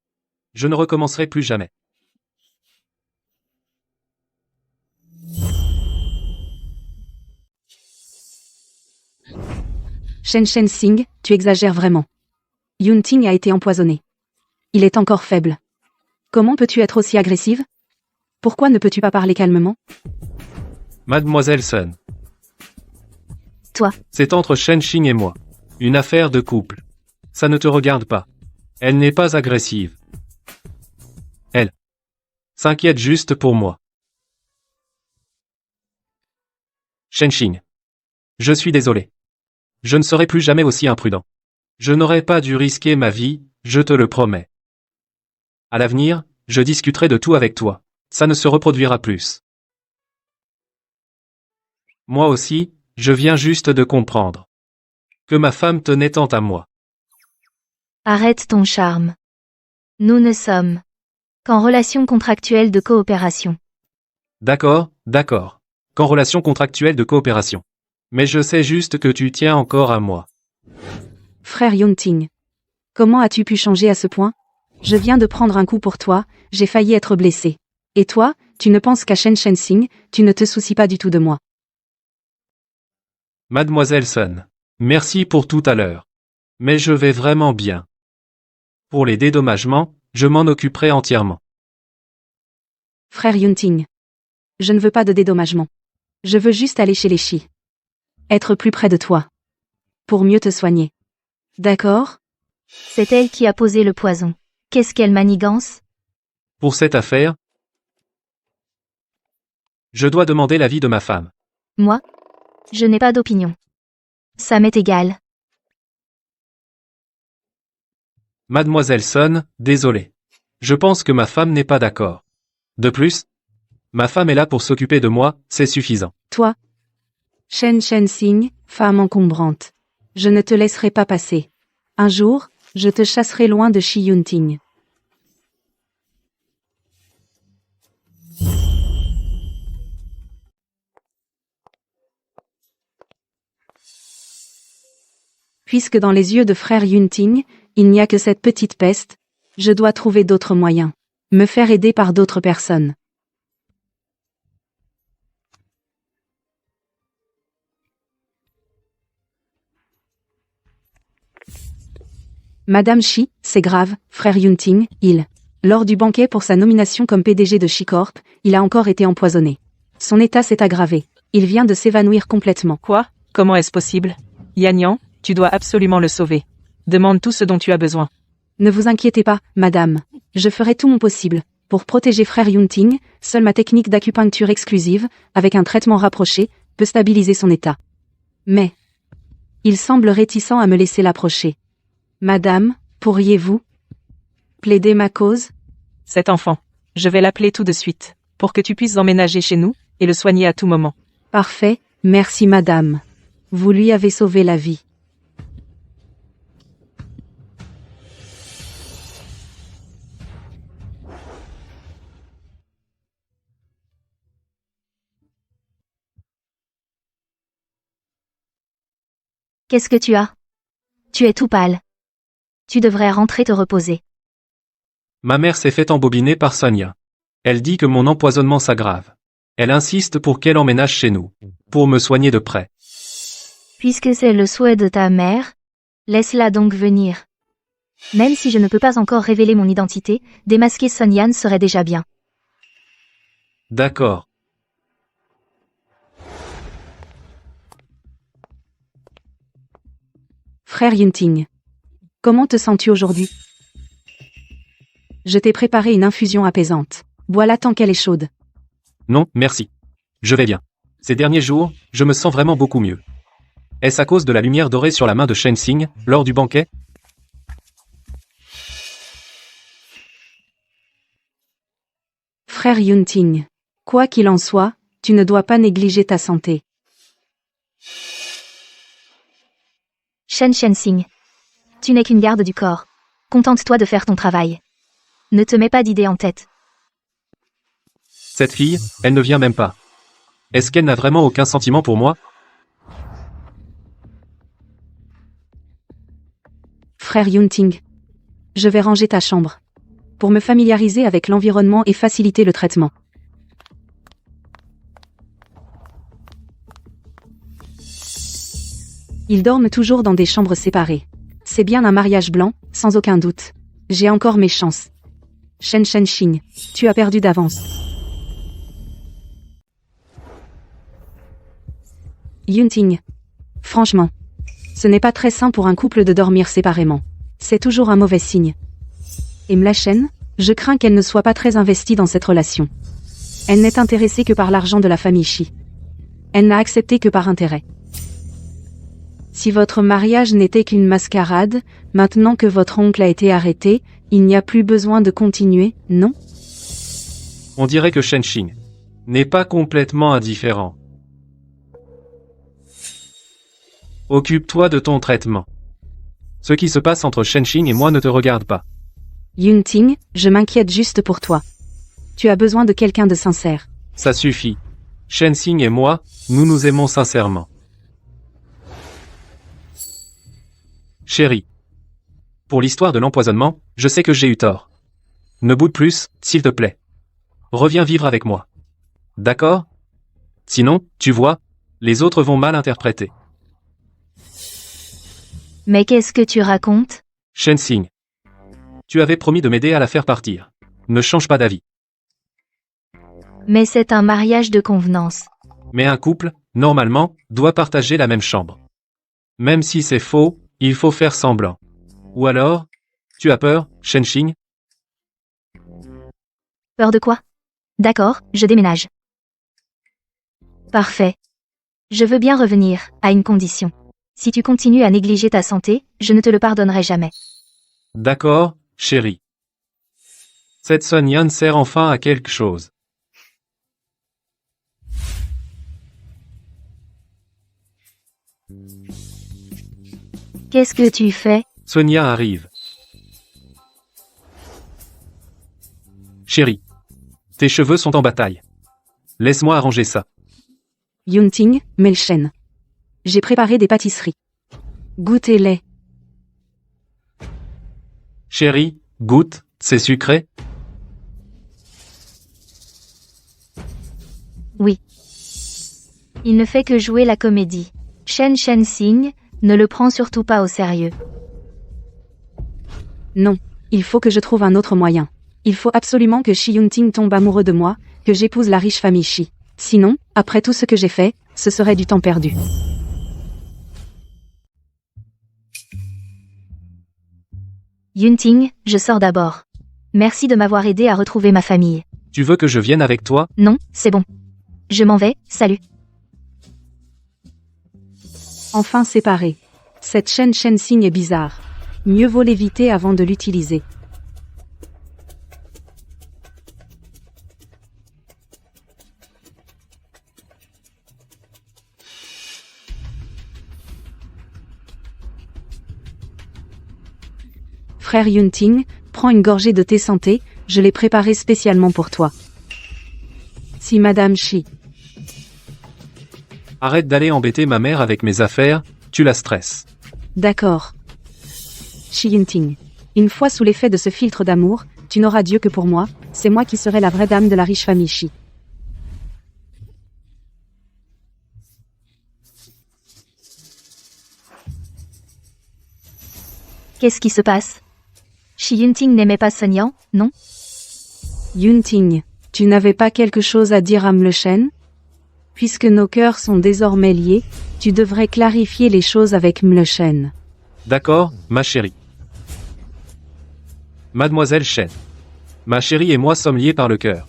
Je ne recommencerai plus jamais. Shen Sing, tu exagères vraiment. Yunting a été empoisonné. Il est encore faible. Comment peux-tu être aussi agressive? Pourquoi ne peux-tu pas parler calmement? Mademoiselle Sun. Toi. C'est entre Shenxing et moi. Une affaire de couple. Ça ne te regarde pas. Elle n'est pas agressive. Elle s'inquiète juste pour moi. Shenxing. Je suis désolé. Je ne serai plus jamais aussi imprudent. Je n'aurais pas dû risquer ma vie, je te le promets. À l'avenir, je discuterai de tout avec toi. Ça ne se reproduira plus. Moi aussi, je viens juste de comprendre que ma femme tenait tant à moi. Arrête ton charme. Nous ne sommes qu'en relation contractuelle de coopération. D'accord, d'accord. Qu'en relation contractuelle de coopération. Mais je sais juste que tu tiens encore à moi. Frère Yunting. Comment as-tu pu changer à ce point? Je viens de prendre un coup pour toi, j'ai failli être blessé. Et toi, tu ne penses qu'à Shen Sing, tu ne te soucies pas du tout de moi. Mademoiselle Sun. Merci pour tout à l'heure. Mais je vais vraiment bien. Pour les dédommagements, je m'en occuperai entièrement. Frère Yunting. Je ne veux pas de dédommagement. Je veux juste aller chez les Shi. Être plus près de toi. Pour mieux te soigner. D'accord? C'est elle qui a posé le poison. Qu'est-ce qu'elle manigance? Pour cette affaire, je dois demander l'avis de ma femme. Moi? Je n'ai pas d'opinion. Ça m'est égal. Mademoiselle Sun, désolé. Je pense que ma femme n'est pas d'accord. De plus, ma femme est là pour s'occuper de moi, c'est suffisant. Toi? Shen Sing, femme encombrante. Je ne te laisserai pas passer. Un jour, je te chasserai loin de Shi Yunting. Puisque dans les yeux de frère Yunting, il n'y a que cette petite peste, je dois trouver d'autres moyens. Me faire aider par d'autres personnes. Madame Shi, c'est grave, frère Yunting, lors du banquet pour sa nomination comme PDG de Shi Corp, il a encore été empoisonné. Son état s'est aggravé. Il vient de s'évanouir complètement. Quoi? Comment est-ce possible? Yanyan, tu dois absolument le sauver. Demande tout ce dont tu as besoin. Ne vous inquiétez pas, madame. Je ferai tout mon possible. Pour protéger frère Yunting, seule ma technique d'acupuncture exclusive, avec un traitement rapproché, peut stabiliser son état. Mais, il semble réticent à me laisser l'approcher. Madame, pourriez-vous plaider ma cause? Cet enfant, je vais l'appeler tout de suite, pour que tu puisses emménager chez nous, et le soigner à tout moment. Parfait, merci madame. Vous lui avez sauvé la vie. Qu'est-ce que tu as? Tu es tout pâle. Tu devrais rentrer te reposer. Ma mère s'est fait embobiner par Sonia. Elle dit que mon empoisonnement s'aggrave. Elle insiste pour qu'elle emménage chez nous, pour me soigner de près. Puisque c'est le souhait de ta mère, laisse-la donc venir. Même si je ne peux pas encore révéler mon identité, démasquer Sonian serait déjà bien. D'accord. Frère Yunting. Comment te sens-tu aujourd'hui? Je t'ai préparé une infusion apaisante. Bois-la tant qu'elle est chaude. Non, merci. Je vais bien. Ces derniers jours, je me sens vraiment beaucoup mieux. Est-ce à cause de la lumière dorée sur la main de Shen Xing, lors du banquet? Frère Yunting. Quoi qu'il en soit, tu ne dois pas négliger ta santé. Shen Sing. Tu n'es qu'une garde du corps. Contente-toi de faire ton travail. Ne te mets pas d'idées en tête. Cette fille, elle ne vient même pas. Est-ce qu'elle n'a vraiment aucun sentiment pour moi? Frère Yunting. Je vais ranger ta chambre. Pour me familiariser avec l'environnement et faciliter le traitement. Ils dorment toujours dans des chambres séparées. C'est bien un mariage blanc, sans aucun doute. J'ai encore mes chances. Shen Xing, tu as perdu d'avance. Yunting. Franchement, ce n'est pas très sain pour un couple de dormir séparément. C'est toujours un mauvais signe. Et Mlachen, je crains qu'elle ne soit pas très investie dans cette relation. Elle n'est intéressée que par l'argent de la famille Shi. Elle n'a accepté que par intérêt. Si votre mariage n'était qu'une mascarade, maintenant que votre oncle a été arrêté, il n'y a plus besoin de continuer, non? On dirait que Shen Xing n'est pas complètement indifférent. Occupe-toi de ton traitement. Ce qui se passe entre Shen Xing et moi ne te regarde pas. Yunting, je m'inquiète juste pour toi. Tu as besoin de quelqu'un de sincère. Ça suffit. Shen Xing et moi, nous nous aimons sincèrement. Chérie. Pour l'histoire de l'empoisonnement, je sais que j'ai eu tort. Ne boude plus, s'il te plaît. Reviens vivre avec moi. D'accord? Sinon, tu vois, les autres vont mal interpréter. Mais qu'est-ce que tu racontes? Shen Xing. Tu avais promis de m'aider à la faire partir. Ne change pas d'avis. Mais c'est un mariage de convenance. Mais un couple, normalement, doit partager la même chambre. Même si c'est faux, il faut faire semblant. Ou alors, tu as peur, Shen Xing? Peur de quoi? D'accord, je déménage. Parfait. Je veux bien revenir, à une condition. Si tu continues à négliger ta santé, je ne te le pardonnerai jamais. D'accord, chérie. Cette Sonian sert enfin à quelque chose. Qu'est-ce que tu fais? Sonia arrive. Chérie. Tes cheveux sont en bataille. Laisse-moi arranger ça. Yunting, Melchen. J'ai préparé des pâtisseries. Goûtez-les. Chérie, goûte, c'est sucré? Oui. Il ne fait que jouer la comédie. Shen Sing, ne le prends surtout pas au sérieux. Non, il faut que je trouve un autre moyen. Il faut absolument que Shi Yunting tombe amoureux de moi, que j'épouse la riche famille Shi. Sinon, après tout ce que j'ai fait, ce serait du temps perdu. Yunting, je sors d'abord. Merci de m'avoir aidé à retrouver ma famille. Tu veux que je vienne avec toi? Non, c'est bon. Je m'en vais, salut. Enfin séparés. Cette chaîne Sing est bizarre. Mieux vaut l'éviter avant de l'utiliser. Frère Yunting, prends une gorgée de thé santé, je l'ai préparé spécialement pour toi. Si Madame Shi. Arrête d'aller embêter ma mère avec mes affaires, tu la stresses. D'accord. Shi Yunting. Une fois sous l'effet de ce filtre d'amour, tu n'auras Dieu que pour moi, c'est moi qui serai la vraie dame de la riche famille Shi. Qu'est-ce qui se passe? Shi Yunting n'aimait pas Sonia, non? Yunting, tu n'avais pas quelque chose à dire à Melchen? Puisque nos cœurs sont désormais liés, tu devrais clarifier les choses avec Melchen. D'accord, ma chérie. Mademoiselle Shen. Ma chérie et moi sommes liés par le cœur.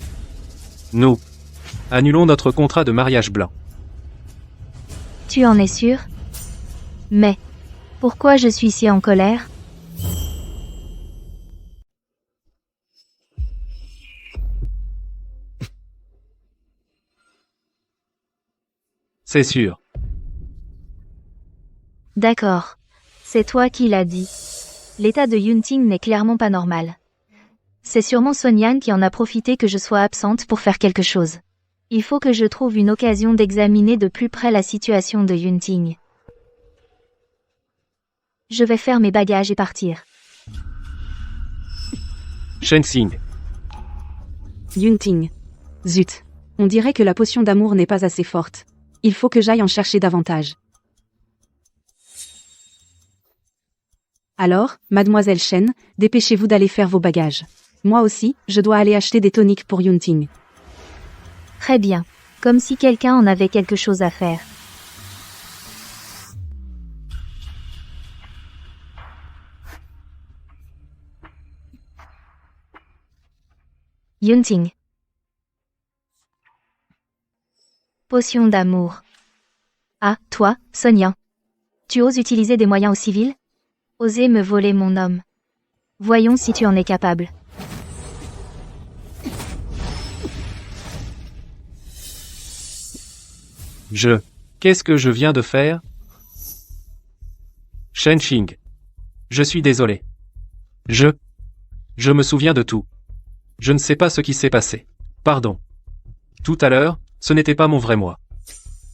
Nous annulons notre contrat de mariage blanc. Tu en es sûr? Mais pourquoi je suis si en colère? C'est sûr. D'accord. C'est toi qui l'as dit. L'état de Yunting n'est clairement pas normal. C'est sûrement Sonian qui en a profité que je sois absente pour faire quelque chose. Il faut que je trouve une occasion d'examiner de plus près la situation de Yunting. Je vais faire mes bagages et partir. Shen Sing. Yunting. Zut. On dirait que la potion d'amour n'est pas assez forte. Il faut que j'aille en chercher davantage. Alors, Mademoiselle Shen, dépêchez-vous d'aller faire vos bagages. Moi aussi, je dois aller acheter des toniques pour Yunting. Très bien. Comme si quelqu'un en avait quelque chose à faire. Yunting. Potion d'amour. Ah, toi, Sonia. Tu oses utiliser des moyens aux civils? Oser me voler mon homme. Voyons si tu en es capable. Qu'est-ce que je viens de faire? Shen Xing. Je suis désolé. Je me souviens de tout. Je ne sais pas ce qui s'est passé. Pardon. Tout à l'heure, ce n'était pas mon vrai moi.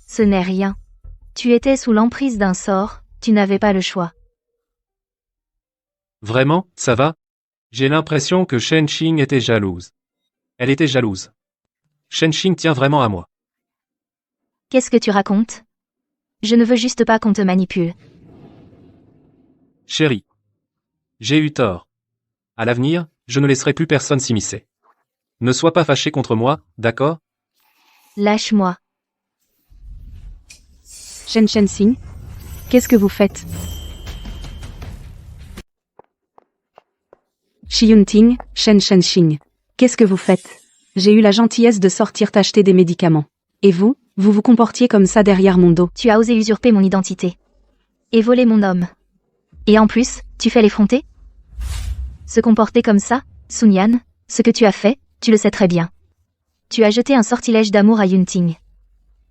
Ce n'est rien. Tu étais sous l'emprise d'un sort, tu n'avais pas le choix. Vraiment, ça va? J'ai l'impression que Shen Xing était jalouse. Elle était jalouse. Shen Xing tient vraiment à moi. Qu'est-ce que tu racontes? Je ne veux juste pas qu'on te manipule. Chérie. J'ai eu tort. À l'avenir, je ne laisserai plus personne s'immiscer. Ne sois pas fâché contre moi, d'accord? Lâche-moi. Shen Sing, qu'est-ce que vous faites? Shi Yunting, Shen Xing, qu'est-ce que vous faites? J'ai eu la gentillesse de sortir t'acheter des médicaments. Et vous vous comportiez comme ça derrière mon dos. Tu as osé usurper mon identité. Et voler mon homme. Et en plus, tu fais l'effronter? Se comporter comme ça, Sun Yan, ce que tu as fait, tu le sais très bien. Tu as jeté un sortilège d'amour à Yunting.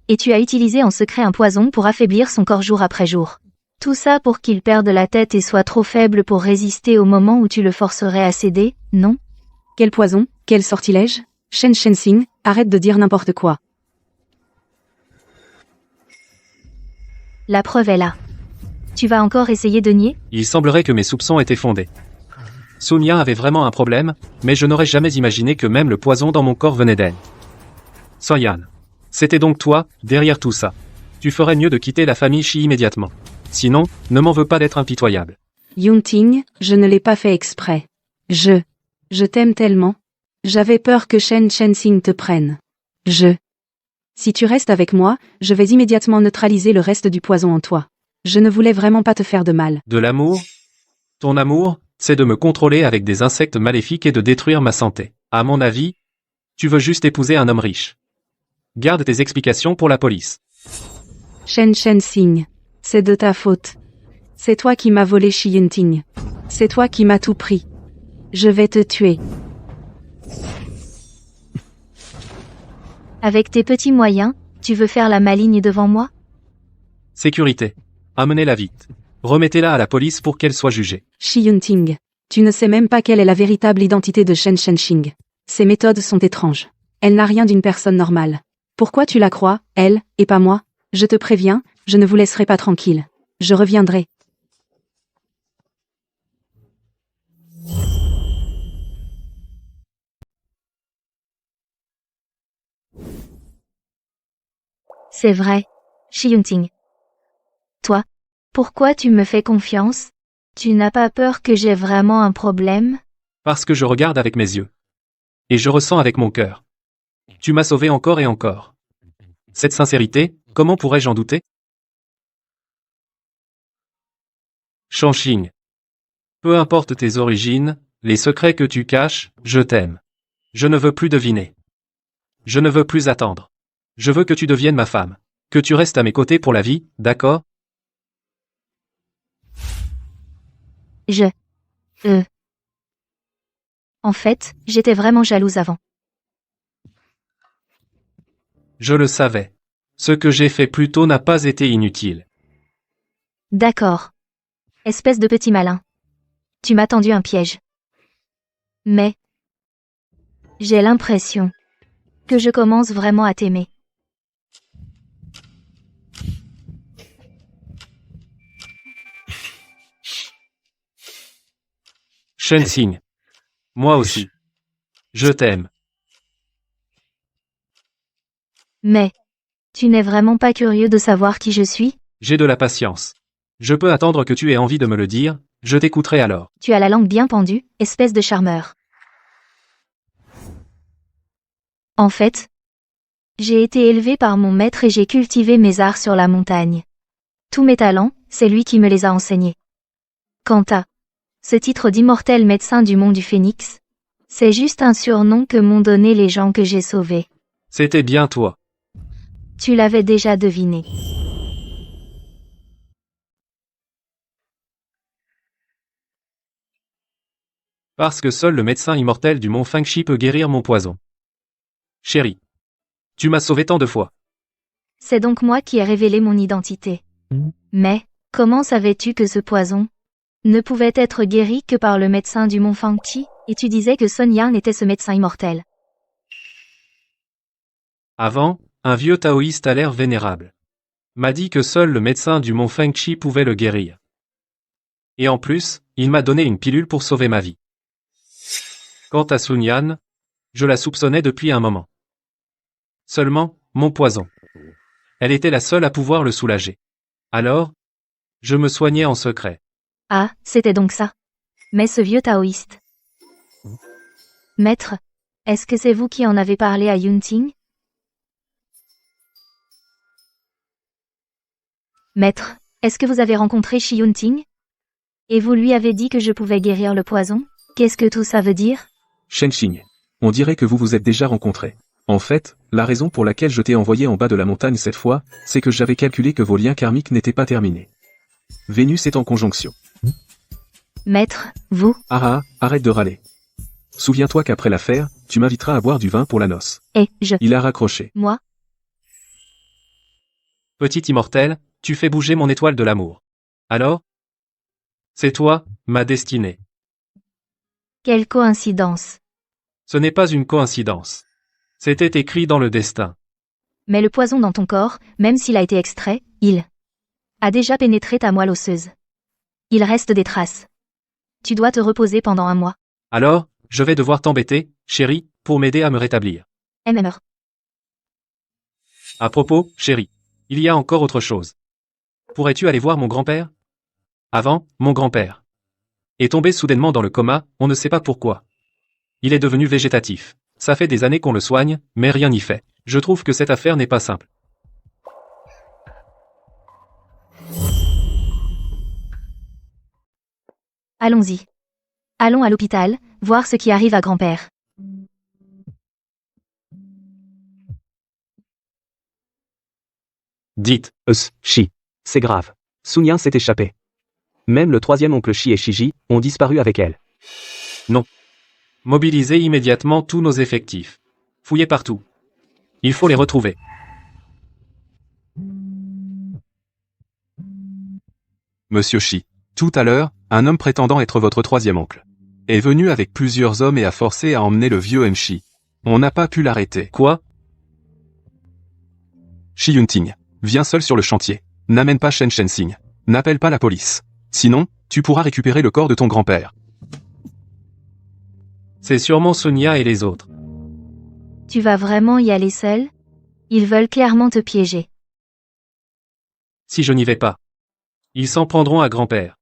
Et tu as utilisé en secret un poison pour affaiblir son corps jour après jour. Tout ça pour qu'il perde la tête et soit trop faible pour résister au moment où tu le forcerais à céder, non? Quel poison, quel sortilège? Shen Shensing, arrête de dire n'importe quoi. La preuve est là. Tu vas encore essayer de nier? Il semblerait que mes soupçons étaient fondés. Sun Yan avait vraiment un problème, mais je n'aurais jamais imaginé que même le poison dans mon corps venait d'elle. Sun Yan. C'était donc toi, derrière tout ça. Tu ferais mieux de quitter la famille Shi immédiatement. Sinon, ne m'en veux pas d'être impitoyable. Yunting, je ne l'ai pas fait exprès. Je t'aime tellement. J'avais peur que Shen Shensing te prenne. Si tu restes avec moi, je vais immédiatement neutraliser le reste du poison en toi. Je ne voulais vraiment pas te faire de mal. De l'amour? Ton amour, c'est de me contrôler avec des insectes maléfiques et de détruire ma santé. À mon avis, tu veux juste épouser un homme riche. Garde tes explications pour la police. Shen Shensing, c'est de ta faute. C'est toi qui m'as volé Shi Yunting. C'est toi qui m'as tout pris. Je vais te tuer. Avec tes petits moyens, tu veux faire la maligne devant moi? Sécurité. Amenez-la vite. Remettez-la à la police pour qu'elle soit jugée. Shi Yunting, tu ne sais même pas quelle est la véritable identité de Shen Shensing. Ses méthodes sont étranges. Elle n'a rien d'une personne normale. Pourquoi tu la crois, elle, et pas moi? Je te préviens, je ne vous laisserai pas tranquille. Je reviendrai. C'est vrai. Shi Yunting. Toi, pourquoi tu me fais confiance? Tu n'as pas peur que j'ai vraiment un problème? Parce que je regarde avec mes yeux. Et je ressens avec mon cœur. Tu m'as sauvé encore et encore. Cette sincérité, comment pourrais-je en douter? Shanxing. Peu importe tes origines, les secrets que tu caches, je t'aime. Je ne veux plus deviner. Je ne veux plus attendre. Je veux que tu deviennes ma femme. Que tu restes à mes côtés pour la vie, d'accord? En fait, j'étais vraiment jalouse avant. Je le savais. Ce que j'ai fait plus tôt n'a pas été inutile. D'accord. Espèce de petit malin. Tu m'as tendu un piège. Mais j'ai l'impression que je commence vraiment à t'aimer. Shensing. Moi aussi. Je t'aime. Mais tu n'es vraiment pas curieux de savoir qui je suis? J'ai de la patience. Je peux attendre que tu aies envie de me le dire, je t'écouterai alors. Tu as la langue bien pendue, espèce de charmeur. En fait, j'ai été élevée par mon maître et j'ai cultivé mes arts sur la montagne. Tous mes talents, c'est lui qui me les a enseignés. Quant à ce titre d'immortel médecin du mont du Phénix, c'est juste un surnom que m'ont donné les gens que j'ai sauvés. C'était bien toi. Tu l'avais déjà deviné. Parce que seul le médecin immortel du mont Fengshi peut guérir mon poison. Chérie. Tu m'as sauvé tant de fois. C'est donc moi qui ai révélé mon identité. Mais, comment savais-tu que ce poison ne pouvait être guéri que par le médecin du mont Fengshi, et tu disais que Sun Yan était ce médecin immortel? Avant, un vieux taoïste à l'air vénérable m'a dit que seul le médecin du mont Fengshi pouvait le guérir. Et en plus, il m'a donné une pilule pour sauver ma vie. Quant à Sun Yan, je la soupçonnais depuis un moment. Seulement, mon poison. Elle était la seule à pouvoir le soulager. Alors, je me soignais en secret. Ah, c'était donc ça. Mais ce vieux taoïste. Maître, est-ce que c'est vous qui en avez parlé à Yunting? Maître, est-ce que vous avez rencontré Shi Yunting? Et vous lui avez dit que je pouvais guérir le poison? Qu'est-ce que tout ça veut dire? Shensing. On dirait que vous vous êtes déjà rencontrés. En fait, la raison pour laquelle je t'ai envoyé en bas de la montagne cette fois, c'est que j'avais calculé que vos liens karmiques n'étaient pas terminés. Vénus est en conjonction. Maître, vous? Arrête de râler. Souviens-toi qu'après l'affaire, tu m'inviteras à boire du vin pour la noce. Et Il a raccroché. moi? Petit immortel, tu fais bouger mon étoile de l'amour. Alors? C'est toi, ma destinée. Quelle coïncidence. Ce n'est pas une coïncidence. C'était écrit dans le destin. Mais le poison dans ton corps, même s'il a été extrait, il a déjà pénétré ta moelle osseuse. Il reste des traces. Tu dois te reposer pendant 1 mois. Alors, je vais devoir t'embêter, chérie, pour m'aider à me rétablir. MMR. À propos, chérie, il y a encore autre chose. Pourrais-tu aller voir mon grand-père? Avant, mon grand-père est tombé soudainement dans le coma, on ne sait pas pourquoi. Il est devenu végétatif. Ça fait des années qu'on le soigne, mais rien n'y fait. Je trouve que cette affaire n'est pas simple. Allons-y. Allons à l'hôpital, voir ce qui arrive à grand-père. Dites, Shi. C'est grave. Sun s'est échappé. Même le troisième oncle Shi et Shiji ont disparu avec elle. mobilisez immédiatement tous nos effectifs. Fouillez partout. Il faut les retrouver. Monsieur Shi. Tout à l'heure, un homme prétendant être votre troisième oncle est venu avec plusieurs hommes et a forcé à emmener le vieux Mshi. On n'a pas pu l'arrêter. Quoi? Shi Yunting, viens seul sur le chantier. N'amène pas Shen Shensing. N'appelle pas la police. Sinon, tu pourras récupérer le corps de ton grand-père. C'est sûrement Sonia et les autres. Tu vas vraiment y aller seul? Ils veulent clairement te piéger. Si je n'y vais pas, ils s'en prendront à grand-père.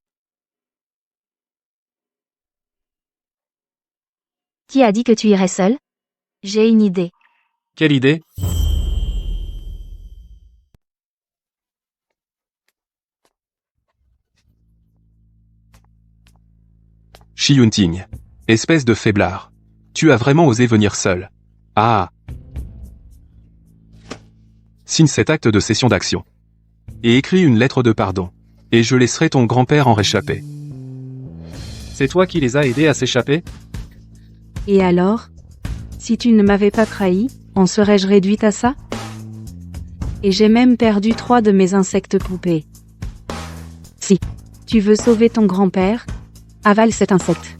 Qui a dit que tu irais seul? J'ai une idée. Quelle idée? Shi Yunting. Espèce de faiblard. Tu as vraiment osé venir seul. Ah. Signe cet acte de cession d'action. Et écris une lettre de pardon. Et je laisserai ton grand-père en réchapper. C'est toi qui les as aidés à s'échapper? Et alors? Si tu ne m'avais pas trahi, en serais-je réduite à ça? Et j'ai même perdu 3 de mes insectes poupées. Si tu veux sauver ton grand-père, avale cet insecte.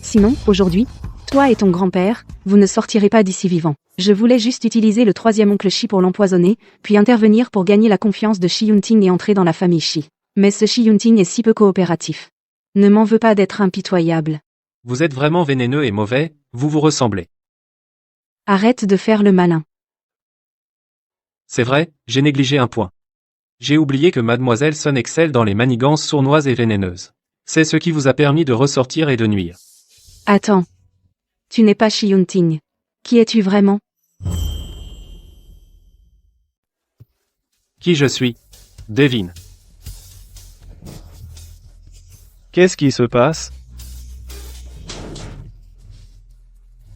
Sinon, aujourd'hui, toi et ton grand-père, vous ne sortirez pas d'ici vivant. Je voulais juste utiliser le troisième oncle Shi pour l'empoisonner, puis intervenir pour gagner la confiance de Shi Yunting et entrer dans la famille Shi. Mais ce Shi Yunting est si peu coopératif. Ne m'en veux pas d'être impitoyable. Vous êtes vraiment vénéneux et mauvais, vous vous ressemblez. Arrête de faire le malin. C'est vrai, j'ai négligé un point. J'ai oublié que Mademoiselle Sun excelle dans les manigances sournoises et vénéneuses. C'est ce qui vous a permis de ressortir et de nuire. Attends. Tu n'es pas Shi Yunting. Qui es-tu vraiment? Qui je suis? Devine. Qu'est-ce qui se passe?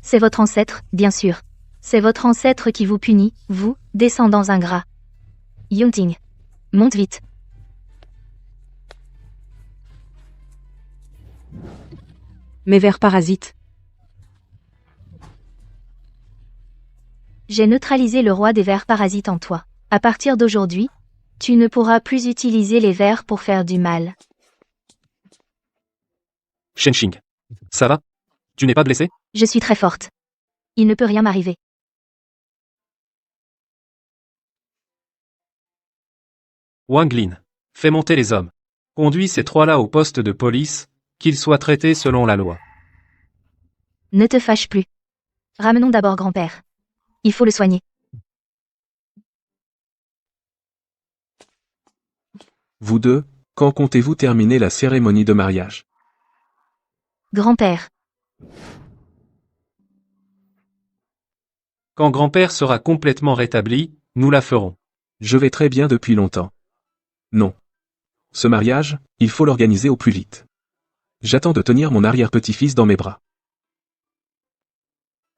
C'est votre ancêtre, bien sûr. C'est votre ancêtre qui vous punit, vous, descendants ingrats. Yunting. Monte vite. Mes vers parasites. J'ai neutralisé le roi des vers parasites en toi. À partir d'aujourd'hui, tu ne pourras plus utiliser les vers pour faire du mal. Shenxing. Ça va? Tu n'es pas blessé? Je suis très forte. Il ne peut rien m'arriver. Wang Lin. Fais monter les hommes. Conduis ces 3-là au poste de police, qu'ils soient traités selon la loi. Ne te fâche plus. Ramenons d'abord grand-père. Il faut le soigner. Vous deux, quand comptez-vous terminer la cérémonie de mariage? Grand-père. Quand grand-père sera complètement rétabli, nous la ferons. Je vais très bien depuis longtemps. Non. Ce mariage, il faut l'organiser au plus vite. J'attends de tenir mon arrière-petit-fils dans mes bras.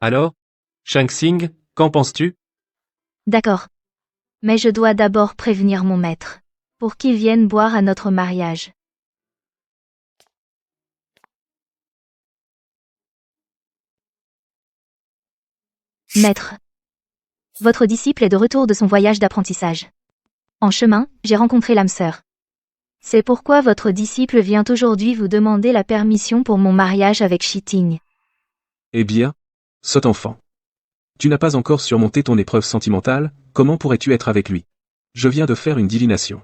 Alors, Shang-Tsing, qu'en penses-tu? D'accord. Mais je dois d'abord prévenir mon maître. Pour qu'il vienne boire à notre mariage. Maître. Votre disciple est de retour de son voyage d'apprentissage. En chemin, j'ai rencontré l'âme sœur. C'est pourquoi votre disciple vient aujourd'hui vous demander la permission pour mon mariage avec Shiting. Eh bien, sot enfant. Tu n'as pas encore surmonté ton épreuve sentimentale, comment pourrais-tu être avec lui? Je viens de faire une divination.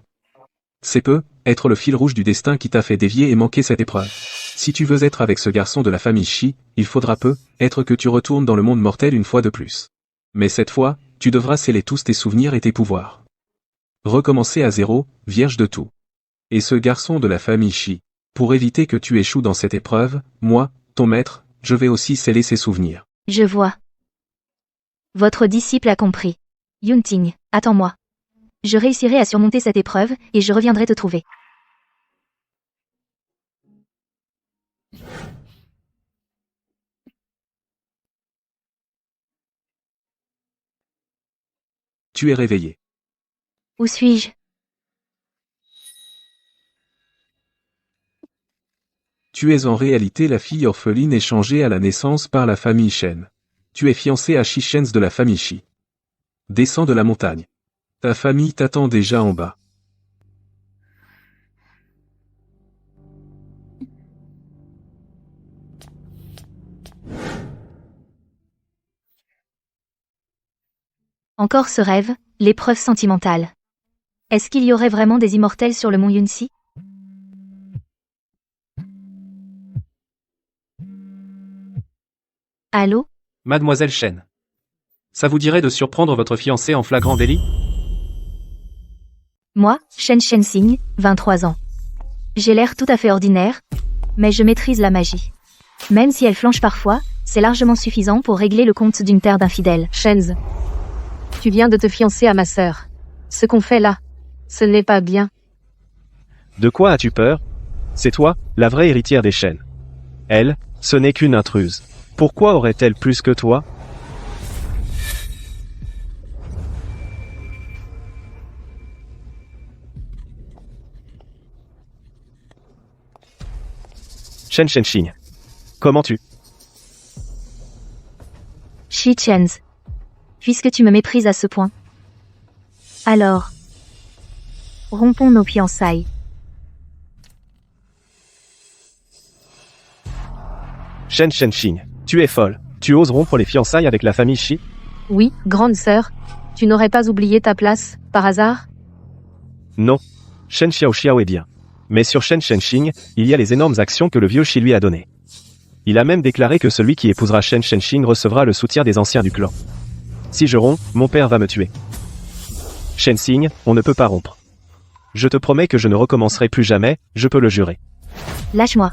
C'est peu, être le fil rouge du destin qui t'a fait dévier et manquer cette épreuve. Si tu veux être avec ce garçon de la famille Shi, il faudra peu, être que tu retournes dans le monde mortel une fois de plus. Mais cette fois, tu devras sceller tous tes souvenirs et tes pouvoirs. Recommencer à zéro, vierge de tout. Et ce garçon de la famille Shi, pour éviter que tu échoues dans cette épreuve, moi, ton maître, je vais aussi sceller ses souvenirs. Je vois. Votre disciple a compris. Yunting, attends-moi. Je réussirai à surmonter cette épreuve, et je reviendrai te trouver. Tu es réveillé. Où suis-je? Tu es en réalité la fille orpheline échangée à la naissance par la famille Shen. Tu es fiancé à Shi Shens de la famille Shi. Descends de la montagne. Ta famille t'attend déjà en bas. Encore ce rêve, l'épreuve sentimentale. Est-ce qu'il y aurait vraiment des immortels sur le mont Yunxi? Allô? Mademoiselle Shen. Ça vous dirait de surprendre votre fiancé en flagrant délit? Moi, Shen Shensing, 23 ans. J'ai l'air tout à fait ordinaire, mais je maîtrise la magie. Même si elle flanche parfois, c'est largement suffisant pour régler le compte d'une terre d'infidèles. Shenz, tu viens de te fiancer à ma sœur. Ce qu'on fait là, ce n'est pas bien. De quoi as-tu peur? C'est toi, la vraie héritière des Shen. Elle, ce n'est qu'une intruse. Pourquoi aurait-elle plus que toi? Shen Shenxing. Comment tu? Shi Chenz. Puisque tu me méprises à ce point. Alors, rompons nos fiançailles. Shen Shenxing. Tu es folle. Tu oses rompre les fiançailles avec la famille Shi? Oui, grande sœur, tu n'aurais pas oublié ta place, par hasard? Non. Shen Xiaoxiao est bien. Mais sur Shen Shenxing, il y a les énormes actions que le vieux Shi lui a données. Il a même déclaré que celui qui épousera Shen Shenxing recevra le soutien des anciens du clan. Si je romps, mon père va me tuer. Shensing, on ne peut pas rompre. Je te promets que je ne recommencerai plus jamais, je peux le jurer. Lâche-moi.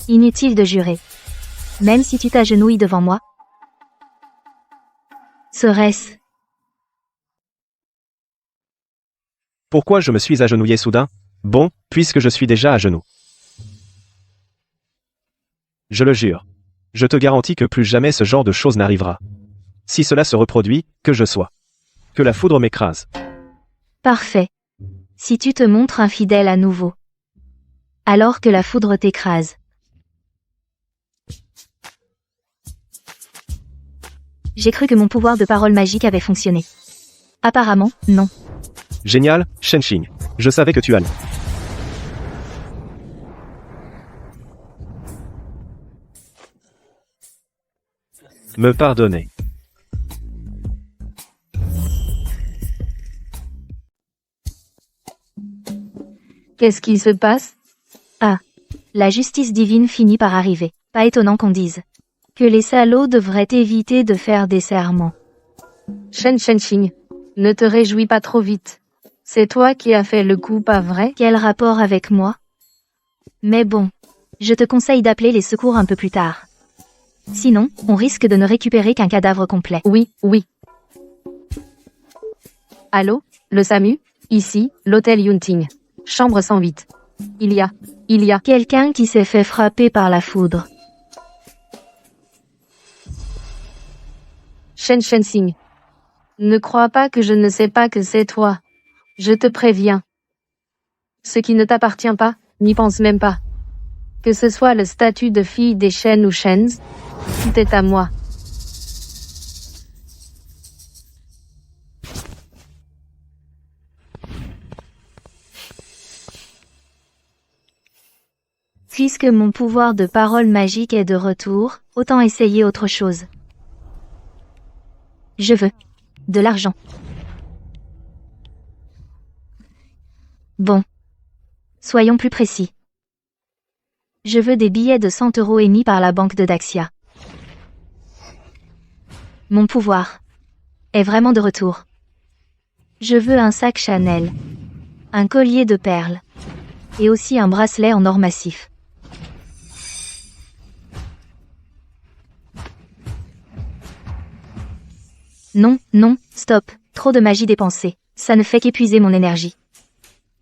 Inutile de jurer. Même si tu t'agenouilles devant moi. Serait-ce? Pourquoi je me suis agenouillé soudain? Bon, puisque je suis déjà à genoux. Je le jure. Je te garantis que plus jamais ce genre de choses n'arrivera. Si cela se reproduit, que je sois. Que la foudre m'écrase. Parfait. Si tu te montres infidèle à nouveau. Alors que la foudre t'écrase. J'ai cru que mon pouvoir de parole magique avait fonctionné. Apparemment, non. Génial, Shenxing. Je savais que tu allais. Me pardonner. Qu'est-ce qui se passe? Ah. La justice divine finit par arriver. Pas étonnant qu'on dise que les salauds devraient éviter de faire des serments. Shen Shenxing, ne te réjouis pas trop vite. C'est toi qui as fait le coup, pas vrai? Quel rapport avec moi? Mais bon, je te conseille d'appeler les secours un peu plus tard. Sinon, on risque de ne récupérer qu'un cadavre complet. Oui, oui. Allô? Le SAMU? Ici, l'hôtel Yunting. Chambre 108. Il y a... Quelqu'un qui s'est fait frapper par la foudre. Shen Shenxing. Ne crois pas que je ne sais pas que c'est toi. Je te préviens. Ce qui ne t'appartient pas, n'y pense même pas. Que ce soit le statut de fille des Shen ou Shens, tout est à moi. Puisque mon pouvoir de parole magique est de retour, autant essayer autre chose. Je veux de l'argent. Bon. Soyons plus précis. Je veux des billets de 100 € émis par la banque de Daxia. Mon pouvoir est vraiment de retour. Je veux un sac Chanel, un collier de perles, et aussi un bracelet en or massif. Non, non, stop, trop de magie dépensée, ça ne fait qu'épuiser mon énergie.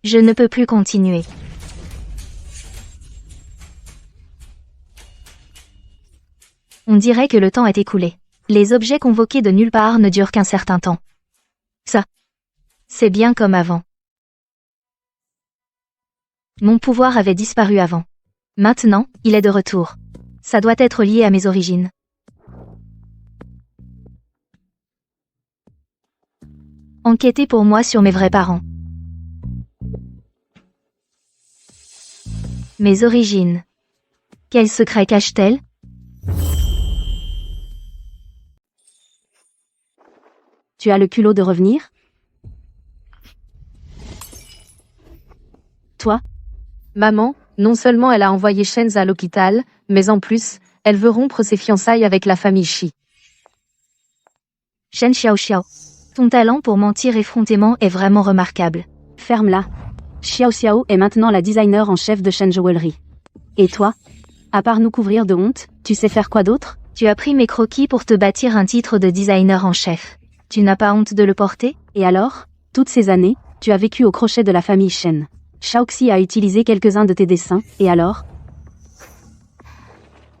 Je ne peux plus continuer. On dirait que le temps est écoulé. Les objets convoqués de nulle part ne durent qu'un certain temps. Ça, c'est bien comme avant. Mon pouvoir avait disparu avant. Maintenant, il est de retour. Ça doit être lié à mes origines. Enquêtez pour moi sur mes vrais parents. Mes origines. Quels secrets cachent-elles? Tu as le culot de revenir? Toi? Maman, non seulement elle a envoyé Shenz à l'hôpital, mais en plus, elle veut rompre ses fiançailles avec la famille Shi. Shen Xiao Xiao. Ton talent pour mentir effrontément est vraiment remarquable. Ferme-la. Xiao Xiao est maintenant la designer en chef de Shen Jewelry. Et toi? À part nous couvrir de honte, tu sais faire quoi d'autre? Tu as pris mes croquis pour te bâtir un titre de designer en chef. Tu n'as pas honte de le porter? Et alors? Toutes ces années, tu as vécu au crochet de la famille Shen. Shaoxi a utilisé quelques-uns de tes dessins, et alors?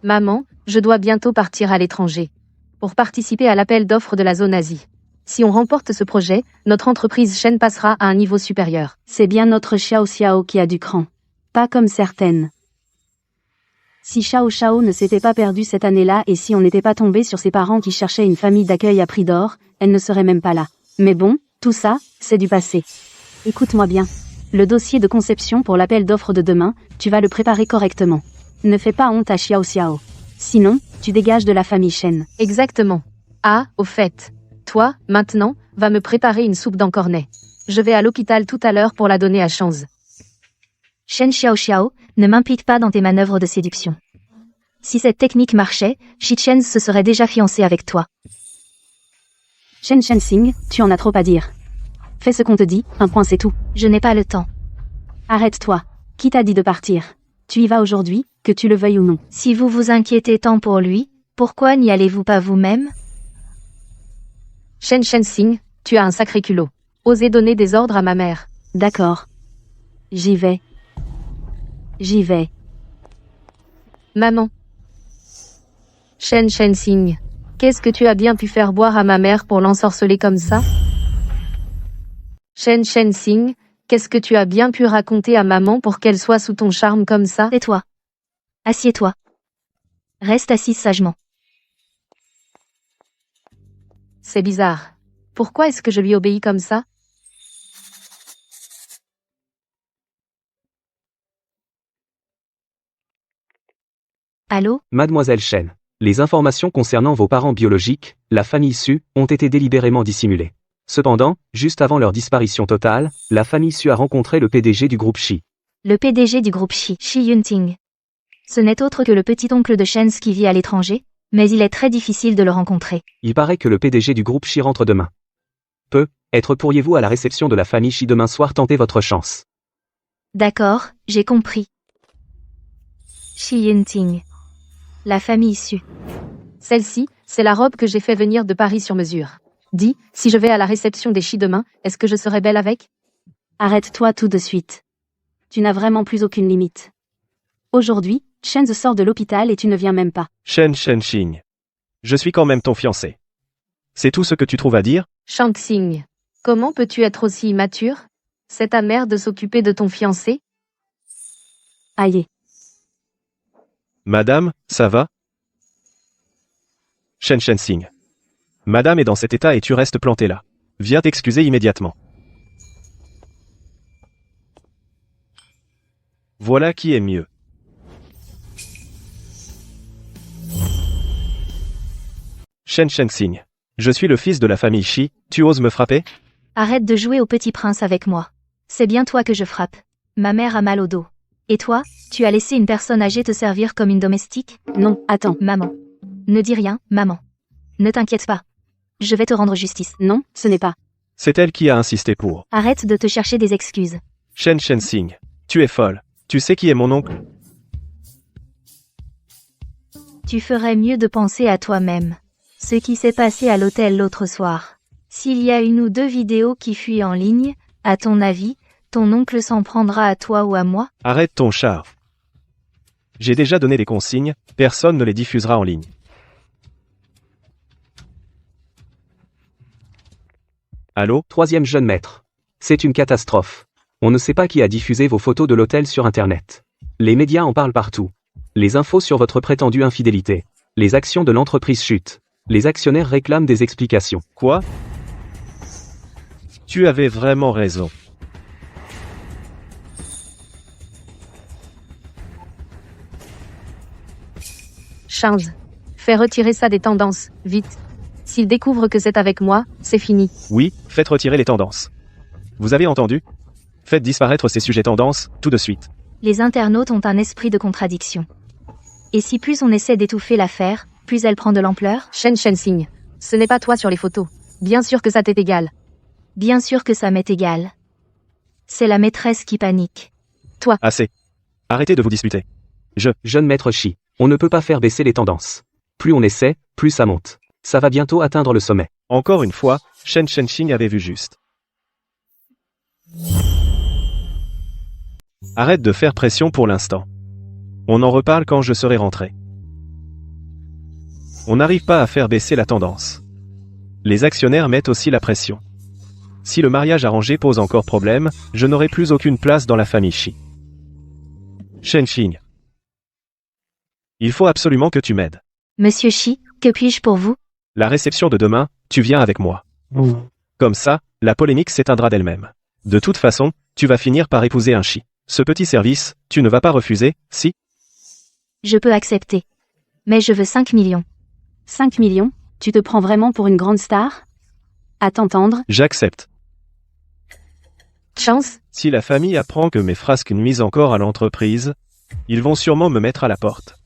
Maman, je dois bientôt partir à l'étranger. Pour participer à l'appel d'offres de la zone Asie. Si on remporte ce projet, notre entreprise Shen passera à un niveau supérieur. C'est bien notre Xiao Xiao qui a du cran. Pas comme certaines. Si Xiao Xiao ne s'était pas perdue cette année-là et si on n'était pas tombé sur ses parents qui cherchaient une famille d'accueil à prix d'or, elle ne serait même pas là. Mais bon, tout ça, c'est du passé. Écoute-moi bien. Le dossier de conception pour l'appel d'offres de demain, tu vas le préparer correctement. Ne fais pas honte à Xiao Xiao. Sinon, tu dégages de la famille Shen. Exactement. Ah, au fait. Toi, maintenant, va me préparer une soupe d'encornet. Je vais à l'hôpital tout à l'heure pour la donner à Shenz. Shen Xiao Xiao, ne m'implique pas dans tes manœuvres de séduction. Si cette technique marchait, Shi-Chen se serait déjà fiancé avec toi. Shen Sing, tu en as trop à dire. Fais ce qu'on te dit, un point c'est tout. Je n'ai pas le temps. Arrête-toi. Qui t'a dit de partir? Tu y vas aujourd'hui, que tu le veuilles ou non. Si vous vous inquiétez tant pour lui, pourquoi n'y allez-vous pas vous-même? Shen Sing, tu as un sacré culot. Osez donner des ordres à ma mère. D'accord. J'y vais. J'y vais. Maman. Shen Sing, qu'est-ce que tu as bien pu faire boire à ma mère pour l'ensorceler comme ça? Shen Sing, qu'est-ce que tu as bien pu raconter à maman pour qu'elle soit sous ton charme comme ça? Tais-toi. Assieds-toi. Reste assise sagement. C'est bizarre. Pourquoi est-ce que je lui obéis comme ça? Allô? Mademoiselle Shen, les informations concernant vos parents biologiques, la famille Su, ont été délibérément dissimulées. Cependant, juste avant leur disparition totale, la famille Su a rencontré le PDG du groupe Shi. Le PDG du groupe Shi Yunting. Ce n'est autre que le petit-oncle de Shenz qui vit à l'étranger, mais il est très difficile de le rencontrer. Il paraît que le PDG du groupe Shi rentre demain. Pourriez-vous à la réception de la famille Shi demain soir tenter votre chance? D'accord, j'ai compris. Shi Yunting. La famille Su. Celle-ci, c'est la robe que j'ai fait venir de Paris sur mesure. Dis, si je vais à la réception des Shi demain, est-ce que je serai belle avec? Arrête-toi tout de suite. Tu n'as vraiment plus aucune limite. Aujourd'hui, Shen sort de l'hôpital et tu ne viens même pas. Shen Shing. Je suis quand même ton fiancé. C'est tout ce que tu trouves à dire? Shang-Xing, comment peux-tu être aussi immature? C'est ta mère de s'occuper de ton fiancé? Aïe. Madame, ça va? Shen Sing. Madame est dans cet état et tu restes planté là. Viens t'excuser immédiatement. Voilà qui est mieux. Shen Shensing. Je suis le fils de la famille Shi, tu oses me frapper? Arrête de jouer au petit prince avec moi. C'est bien toi que je frappe. Ma mère a mal au dos. Et toi, tu as laissé une personne âgée te servir comme une domestique? Non, attends. Maman. Ne dis rien, maman. Ne t'inquiète pas. Je vais te rendre justice. Non, ce n'est pas. C'est elle qui a insisté pour. Arrête de te chercher des excuses. Shen Shensing. Tu es folle. Tu sais qui est mon oncle? Tu ferais mieux de penser à toi-même. Ce qui s'est passé à l'hôtel l'autre soir. S'il y a une ou deux vidéos qui fuient en ligne, à ton avis, ton oncle s'en prendra à toi ou à moi? Arrête ton char. J'ai déjà donné des consignes, personne ne les diffusera en ligne. Allô? Troisième jeune maître. C'est une catastrophe. On ne sait pas qui a diffusé vos photos de l'hôtel sur Internet. Les médias en parlent partout. Les infos sur votre prétendue infidélité. Les actions de l'entreprise chutent. Les actionnaires réclament des explications. Quoi? Tu avais vraiment raison. Change. Fais retirer ça des tendances, vite. S'il découvre que c'est avec moi, c'est fini. Oui, faites retirer les tendances. Vous avez entendu? Faites disparaître ces sujets tendances, tout de suite. Les internautes ont un esprit de contradiction. Et si plus on essaie d'étouffer l'affaire, plus elle prend de l'ampleur? Shen Shensing. Ce n'est pas toi sur les photos. Bien sûr que ça t'est égal. Bien sûr que ça m'est égal. C'est la maîtresse qui panique. Assez. Arrêtez de vous disputer. Jeune maître Shi, on ne peut pas faire baisser les tendances. Plus on essaie, plus ça monte. Ça va bientôt atteindre le sommet. Encore une fois, Shen Shensing avait vu juste. Arrête de faire pression pour l'instant. On en reparle quand je serai rentré. On n'arrive pas à faire baisser la tendance. Les actionnaires mettent aussi la pression. Si le mariage arrangé pose encore problème, je n'aurai plus aucune place dans la famille Shi. Shensing. Il faut absolument que tu m'aides. Monsieur Shi, que puis-je pour vous? La réception de demain, tu viens avec moi. Comme ça, la polémique s'éteindra d'elle-même. De toute façon, tu vas finir par épouser un Shi. Ce petit service, tu ne vas pas refuser, si? Je peux accepter. Mais je veux 5 millions. 5 millions? Tu te prends vraiment pour une grande star? À t'entendre, J'accepte. Chance? Si la famille apprend que mes frasques nuisent encore à l'entreprise, ils vont sûrement me mettre à la porte.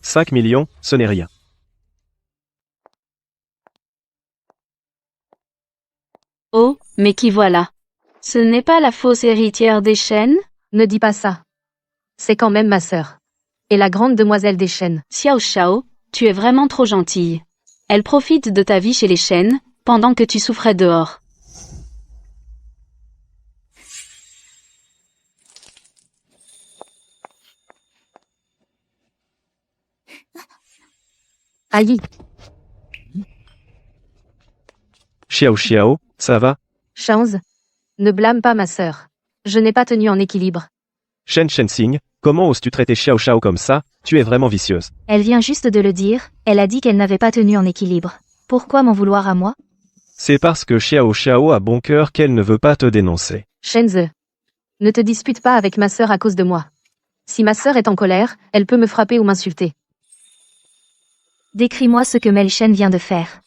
5 millions, ce n'est rien. oh, mais qui voilà? Ce n'est pas la fausse héritière des Shen? Ne dis pas ça. C'est quand même ma sœur. Et la grande demoiselle des Shen. Xiao Xiao, tu es vraiment trop gentille. Elle profite de ta vie chez les Shen, pendant que tu souffrais dehors. Aïe. Xiao Xiao, ça va? Chance. Ne blâme pas ma sœur. Je n'ai pas tenu en équilibre. Shen Shensing, comment oses-tu traiter Xiao Xiao comme ça? Tu es vraiment vicieuse. Elle vient juste de le dire, elle a dit qu'elle n'avait pas tenu en équilibre. Pourquoi m'en vouloir à moi? C'est parce que Xiao Xiao a bon cœur qu'elle ne veut pas te dénoncer. Shenze. Ne te dispute pas avec ma sœur à cause de moi. Si ma sœur est en colère, elle peut me frapper ou m'insulter. Décris-moi ce que Mel Shen vient de faire.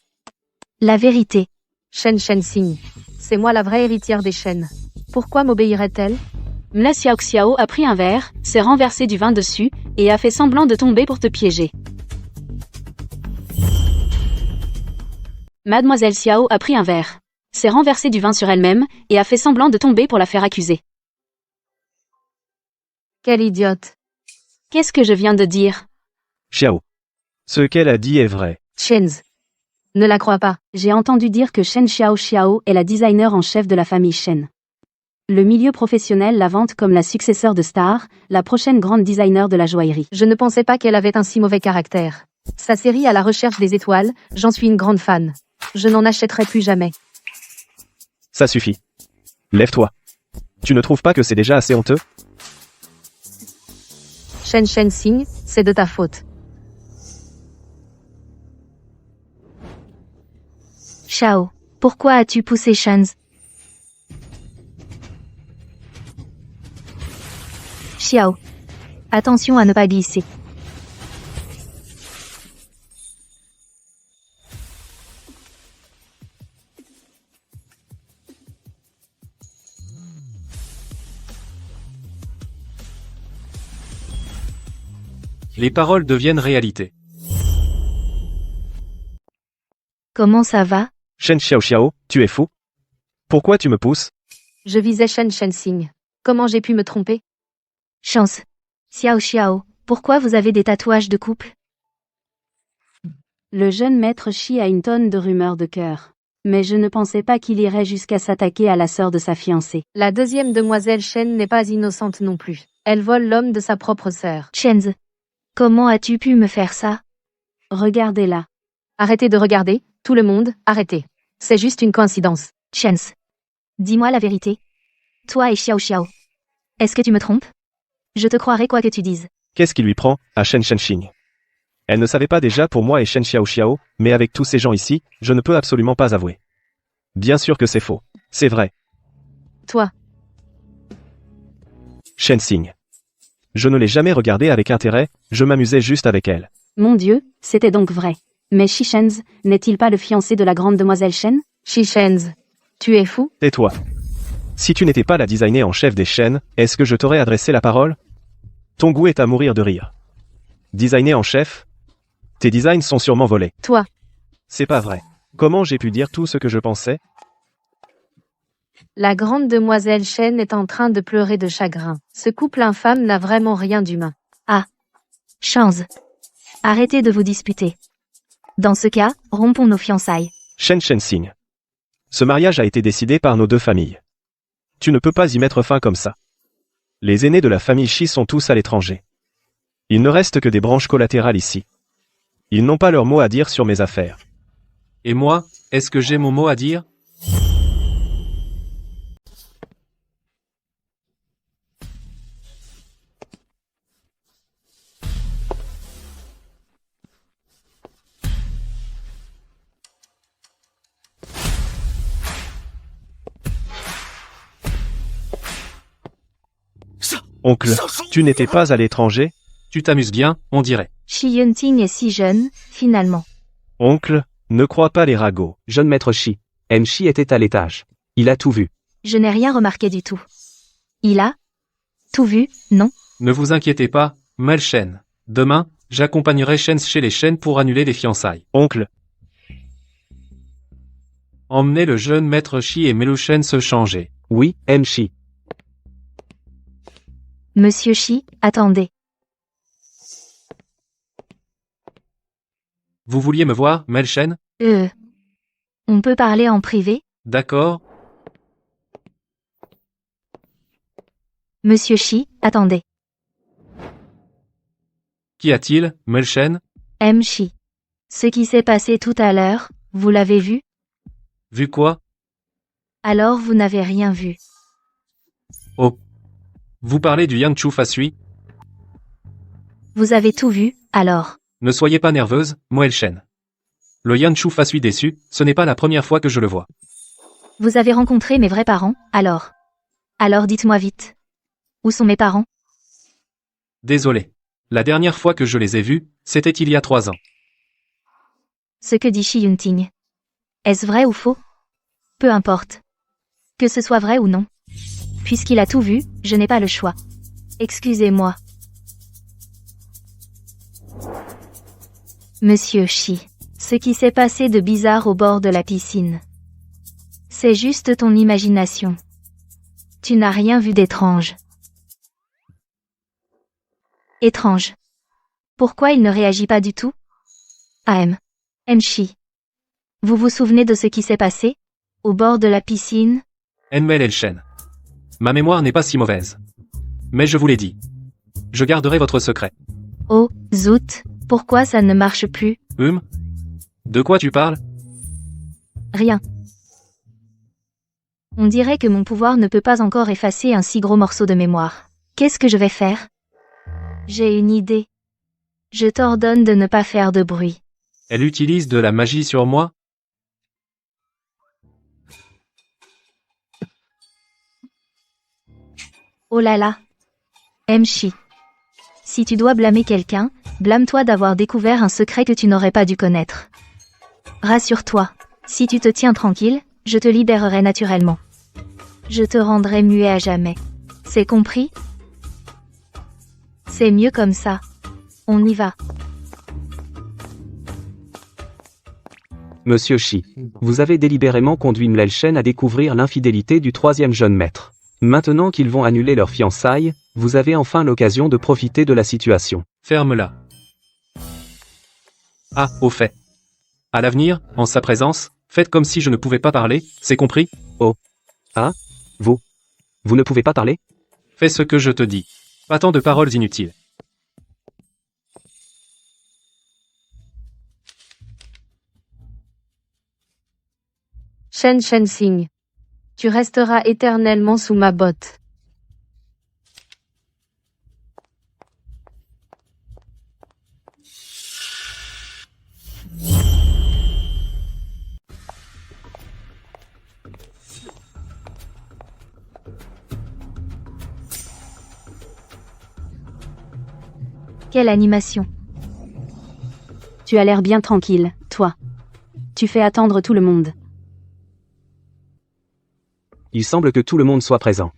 La vérité. Shen Shensing. C'est moi la vraie héritière des Shen. Pourquoi m'obéirait-elle? Mla Xiao Xiao a pris un verre, s'est renversé du vin dessus, et a fait semblant de tomber pour te piéger. Mademoiselle Xiao a pris un verre, s'est renversé du vin sur elle-même, et a fait semblant de tomber pour la faire accuser. Quelle idiote. Qu'est-ce que je viens de dire? Xiao. Ce qu'elle a dit est vrai. Shenz. Ne la crois pas. J'ai entendu dire que Shen Xiao Xiao est la designer en chef de la famille Shen. Le milieu professionnel la vante comme la successeur de Star, la prochaine grande designer de la joaillerie. Je ne pensais pas qu'elle avait un si mauvais caractère. Sa série À la recherche des étoiles, j'en suis une grande fan. Je n'en achèterai plus jamais. Ça suffit. Lève-toi. Tu ne trouves pas que c'est déjà assez honteux? Shen Shensing, c'est de ta faute. Xiao, pourquoi as-tu poussé Shenz? Xiao. Attention à ne pas glisser. Les paroles deviennent réalité. Comment ça va? Shen Xiao Xiao, tu es fou? Pourquoi tu me pousses? Je visais Shen Shenxing. Comment j'ai pu me tromper? Chance. Xiao Xiao, pourquoi vous avez des tatouages de couple? Le jeune maître Shi a une tonne de rumeurs de cœur. Mais je ne pensais pas qu'il irait jusqu'à s'attaquer à la sœur de sa fiancée. La deuxième demoiselle Shen n'est pas innocente non plus. Elle vole l'homme de sa propre sœur. Chenz. Comment as-tu pu me faire ça? Regardez-la. Arrêtez de regarder, tout le monde, arrêtez. C'est juste une coïncidence. Chenz. Dis-moi la vérité. Toi et Xiao Xiao. Est-ce que tu me trompes? Je te croirai quoi que tu dises. Qu'est-ce qui lui prend à Shen Shenxing? Elle ne savait pas déjà pour moi et Shen Xiao Xiao, mais avec tous ces gens ici, je ne peux absolument pas avouer. Bien sûr que c'est faux. C'est vrai. Toi, Shen Xing. Je ne l'ai jamais regardée avec intérêt, je m'amusais juste avec elle. Mon Dieu, c'était donc vrai. Mais Shi Shenz, n'est-il pas le fiancé de la grande demoiselle Shen? Shi Shenz. Tu es fou? Tais-toi. Si tu n'étais pas la designer en chef des Shen, est-ce que je t'aurais adressé la parole? Ton goût est à mourir de rire. Designer en chef? Tes designs sont sûrement volés. Toi. C'est pas vrai. Comment j'ai pu dire tout ce que je pensais? La grande demoiselle Shen est en train de pleurer de chagrin. Ce couple infâme n'a vraiment rien d'humain. Chance. Arrêtez de vous disputer. Dans ce cas, rompons nos fiançailles. Shen Shenxing. Ce mariage a été décidé par nos deux familles. Tu ne peux pas y mettre fin comme ça. Les aînés de la famille Shi sont tous à l'étranger. Il ne reste que des branches collatérales ici. Ils n'ont pas leur mot à dire sur mes affaires. Et moi, est-ce que j'ai mon mot à dire? Oncle, tu n'étais pas à l'étranger? Tu t'amuses bien, on dirait. Shi Yunting est si jeune, finalement. Oncle, ne crois pas les ragots. Jeune maître Shi. Shi était à l'étage. Il a tout vu. Je n'ai rien remarqué du tout. Il a tout vu, non? Ne vous inquiétez pas, Mel Shen. Demain, j'accompagnerai Shen chez les Shen pour annuler les fiançailles. Oncle, Emmenez le jeune maître Shi et Melu Shen se changer. Oui, Shi. Monsieur Shi, attendez. Vous vouliez me voir, Mel Shen? On peut parler en privé? D'accord. Monsieur Shi, attendez. Qu'y a-t-il, Mel Shen? Shi. Ce qui s'est passé tout à l'heure, vous l'avez vu? Vu quoi? Alors vous n'avez rien vu. Oh. Vous parlez du Yang Chu Fasui? Vous avez tout vu, alors. Ne soyez pas nerveuse, Moel Shen. Le Yan Chu Fasui déçu, ce n'est pas la première fois que je le vois. Vous avez rencontré mes vrais parents, alors. Alors dites-moi vite. Où sont mes parents? Désolé. La dernière fois que je les ai vus, c'était il y a 3 ans. Ce que dit Shi Yunting. Est-ce vrai ou faux? Peu importe. Que ce soit vrai ou non. Puisqu'il a tout vu, je n'ai pas le choix. Excusez-moi. Monsieur Shi, ce qui s'est passé de bizarre au bord de la piscine. C'est juste ton imagination. Tu n'as rien vu d'étrange. Étrange. Pourquoi il ne réagit pas du tout? Shi. Vous vous souvenez de ce qui s'est passé? Au bord de la piscine? Enmel El Shen. Ma mémoire n'est pas si mauvaise. Mais je vous l'ai dit. Je garderai votre secret. Oh, zut, pourquoi ça ne marche plus? De quoi tu parles? Rien. On dirait que mon pouvoir ne peut pas encore effacer un si gros morceau de mémoire. Qu'est-ce que je vais faire? J'ai une idée. Je t'ordonne de ne pas faire de bruit. Elle utilise de la magie sur moi? Oh là là. Shi. Si tu dois blâmer quelqu'un, blâme-toi d'avoir découvert un secret que tu n'aurais pas dû connaître. Rassure-toi. Si tu te tiens tranquille, je te libérerai naturellement. Je te rendrai muet à jamais. C'est compris? C'est mieux comme ça. On y va. Monsieur Shi, vous avez délibérément conduit Mlelchen à découvrir l'infidélité du troisième jeune maître. Maintenant qu'ils vont annuler leur fiançailles, vous avez enfin l'occasion de profiter de la situation. Ferme-la. Ah, au fait. À l'avenir, en sa présence, faites comme si je ne pouvais pas parler, c'est compris? Vous ne pouvez pas parler? Fais ce que je te dis. Pas tant de paroles inutiles. Shen Sing. Tu resteras éternellement sous ma botte. Quelle animation. Tu as l'air bien tranquille, toi. Tu fais attendre tout le monde. Il semble que tout le monde soit présent.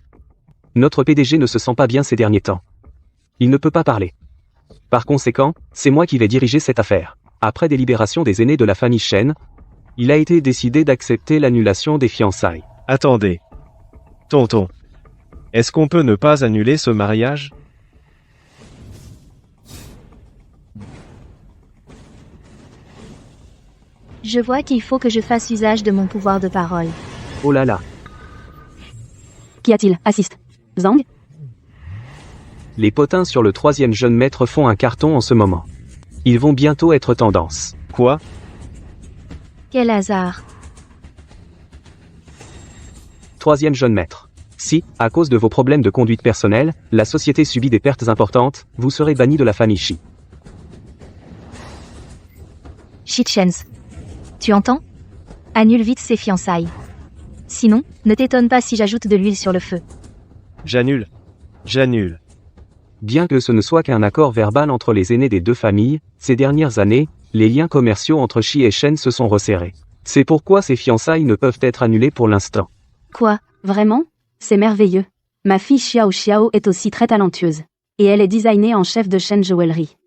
Notre PDG ne se sent pas bien ces derniers temps. Il ne peut pas parler. Par conséquent, c'est moi qui vais diriger cette affaire. Après délibération des aînés de la famille Shen, il a été décidé d'accepter l'annulation des fiançailles. Attendez. Tonton. Est-ce qu'on peut ne pas annuler ce mariage? Je vois qu'il faut que je fasse usage de mon pouvoir de parole. Oh là là, Qu'y a-t-il? Assiste. Zhang? les potins sur le troisième jeune maître font un carton en ce moment. Ils vont bientôt être tendance. Quoi? Quel hasard. Troisième jeune maître. Si, à cause de vos problèmes de conduite personnelle, la société subit des pertes importantes, vous serez banni de la famille Shi. Shitchens. Tu entends? Annule vite ces fiançailles. Sinon, ne t'étonne pas si j'ajoute de l'huile sur le feu. J'annule. J'annule. Bien que ce ne soit qu'un accord verbal entre les aînés des deux familles, ces dernières années, les liens commerciaux entre Shi et Shen se sont resserrés. C'est pourquoi ces fiançailles ne peuvent être annulées pour l'instant. Quoi? Vraiment? C'est merveilleux. Ma fille Xiao Xiao est aussi très talentueuse. Et elle est designée en chef de Shen Jewelry.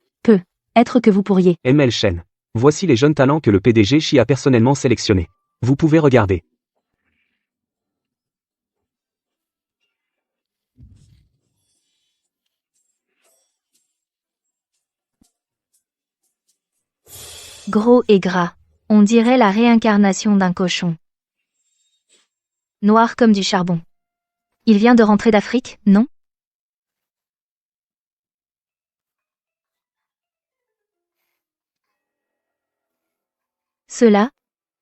Être que vous pourriez. ML Shen. Voici les jeunes talents que le PDG Shi a personnellement sélectionnés. Vous pouvez regarder. Gros et gras. On dirait la réincarnation d'un cochon. Noir comme du charbon. Il vient de rentrer d'Afrique, non? Ceux-là,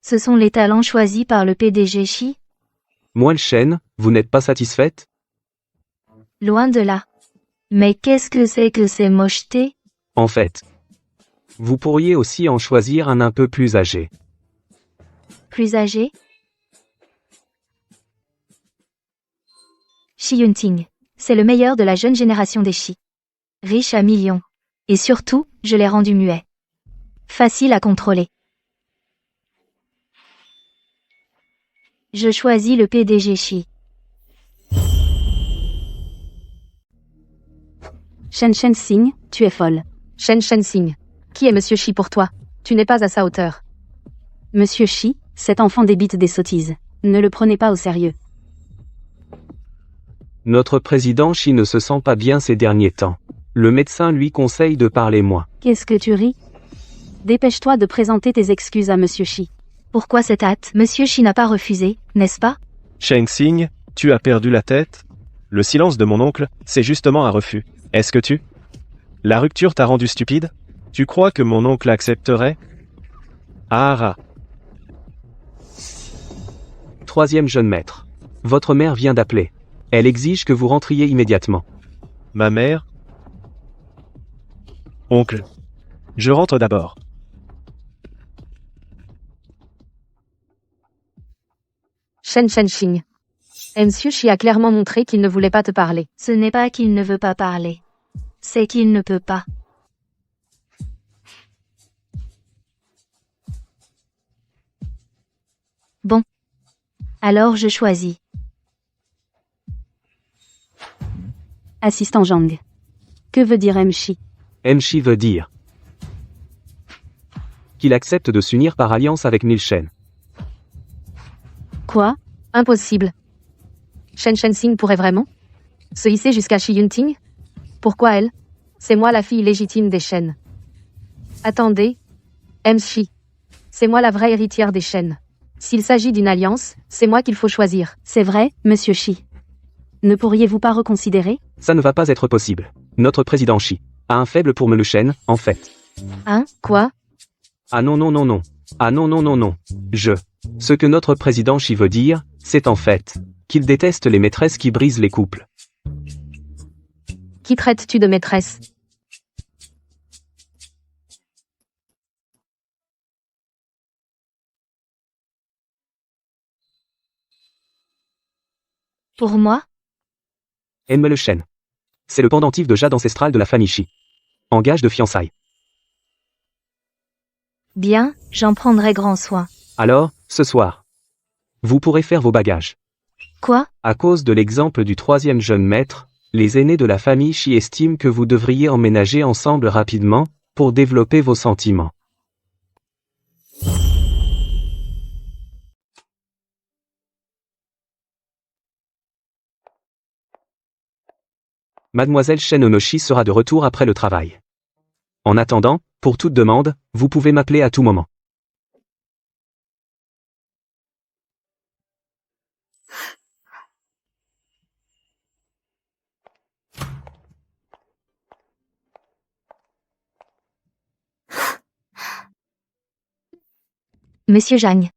ce sont les talents choisis par le PDG Shi? Moelle Shen, vous n'êtes pas satisfaite? Loin de là. Mais qu'est-ce que c'est que ces mochetés? En fait. Vous pourriez aussi en choisir un peu plus âgé. Plus âgés? Shi Yunting. C'est le meilleur de la jeune génération des Shi. Riche à millions. Et surtout, je l'ai rendu muet. Facile à contrôler. Je choisis le PDG Shi. Shen Sing, tu es folle. Shen Sing. Qui est Monsieur Shi pour toi? Tu n'es pas à sa hauteur. Monsieur Shi, cet enfant débite des sottises. Ne le prenez pas au sérieux. Notre président Shi ne se sent pas bien ces derniers temps. Le médecin lui conseille de parler moins. Qu'est-ce que tu ris? Dépêche-toi de présenter tes excuses à Monsieur Shi. Pourquoi cette hâte? Monsieur Shi n'a pas refusé, n'est-ce pas? Sheng Xing, tu as perdu la tête? Le silence de mon oncle, c'est justement un refus. Est-ce que tu? La rupture t'a rendu stupide? Tu crois que mon oncle accepterait? Ah. Troisième jeune maître. Votre mère vient d'appeler. Elle exige que vous rentriez immédiatement. Ma mère? Oncle. Je rentre d'abord. Shen Shing. Monsieur Shi a clairement montré qu'il ne voulait pas te parler. Ce n'est pas qu'il ne veut pas parler. C'est qu'il ne peut pas. Bon. Alors je choisis. Assistant Zhang. Que veut dire Shi? Mchi veut dire qu'il accepte de s'unir par alliance avec Milchen. Quoi? Impossible. Shen Shensing pourrait vraiment se hisser jusqu'à Shi Yunting? Pourquoi elle? C'est moi la fille légitime des Shen. Attendez. Mchi. C'est moi la vraie héritière des Shen. S'il s'agit d'une alliance, c'est moi qu'il faut choisir. C'est vrai, monsieur Shi. Ne pourriez-vous pas reconsidérer? Ça ne va pas être possible. Notre président Shi a un faible pour Melushen, en fait. Hein? Quoi? Ah non non non non. Ah non non non non. Ce que notre président Shi veut dire, c'est en fait qu'il déteste les maîtresses qui brisent les couples. Qui traites-tu de maîtresse? Pour moi, Melushen. C'est le pendentif de jade ancestral de la famille Shi. En gage de fiançailles. bien, j'en prendrai grand soin. Alors, ce soir, vous pourrez faire vos bagages. Quoi? À cause de l'exemple du troisième jeune maître, les aînés de la famille Shi estiment que vous devriez emménager ensemble rapidement, pour développer vos sentiments. Mademoiselle Shen Onoshi sera de retour après le travail. En attendant, pour toute demande, vous pouvez m'appeler à tout moment. Monsieur Zhang.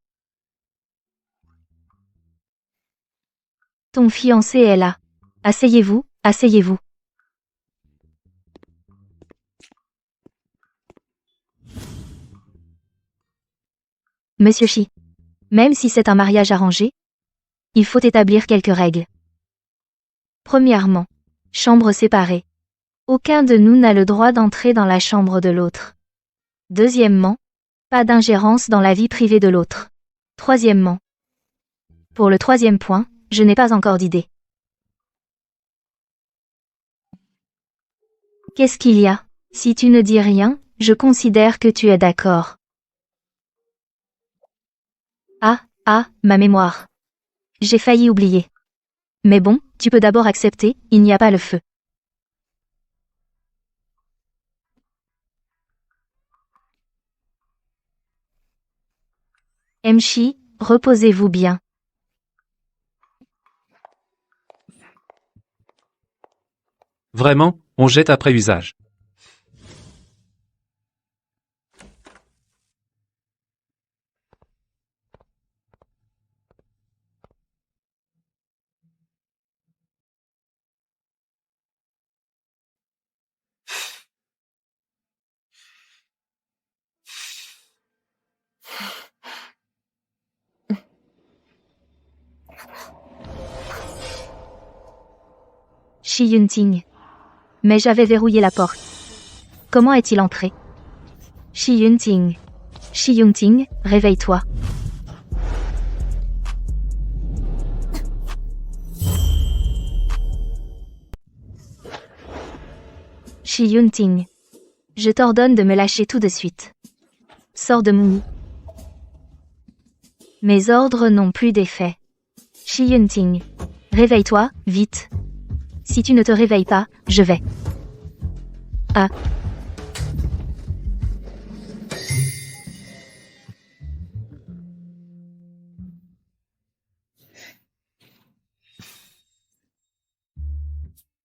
Ton fiancé est là. Asseyez-vous, asseyez-vous. Monsieur Shi. Même si c'est un mariage arrangé, il faut établir quelques règles. Premièrement, chambre séparée. Aucun de nous n'a le droit d'entrer dans la chambre de l'autre. Deuxièmement, pas d'ingérence dans la vie privée de l'autre. Troisièmement. Pour le troisième point, je n'ai pas encore d'idée. Qu'est-ce qu'il y a? Si tu ne dis rien, je considère que tu es d'accord. Ah, ma mémoire. J'ai failli oublier. Mais bon, tu peux d'abord accepter, il n'y a pas le feu. Mchi, reposez-vous bien. Vraiment, on jette après usage. Shi Yunting. Mais j'avais verrouillé la porte. Comment est-il entré? Shi Yunting. Shi Yunting, réveille-toi. Shi Yunting. Je t'ordonne de me lâcher tout de suite. Sors de mon lit. Mes ordres n'ont plus d'effet. Shi Yunting. Réveille-toi, vite. Si tu ne te réveilles pas, je vais. Ah.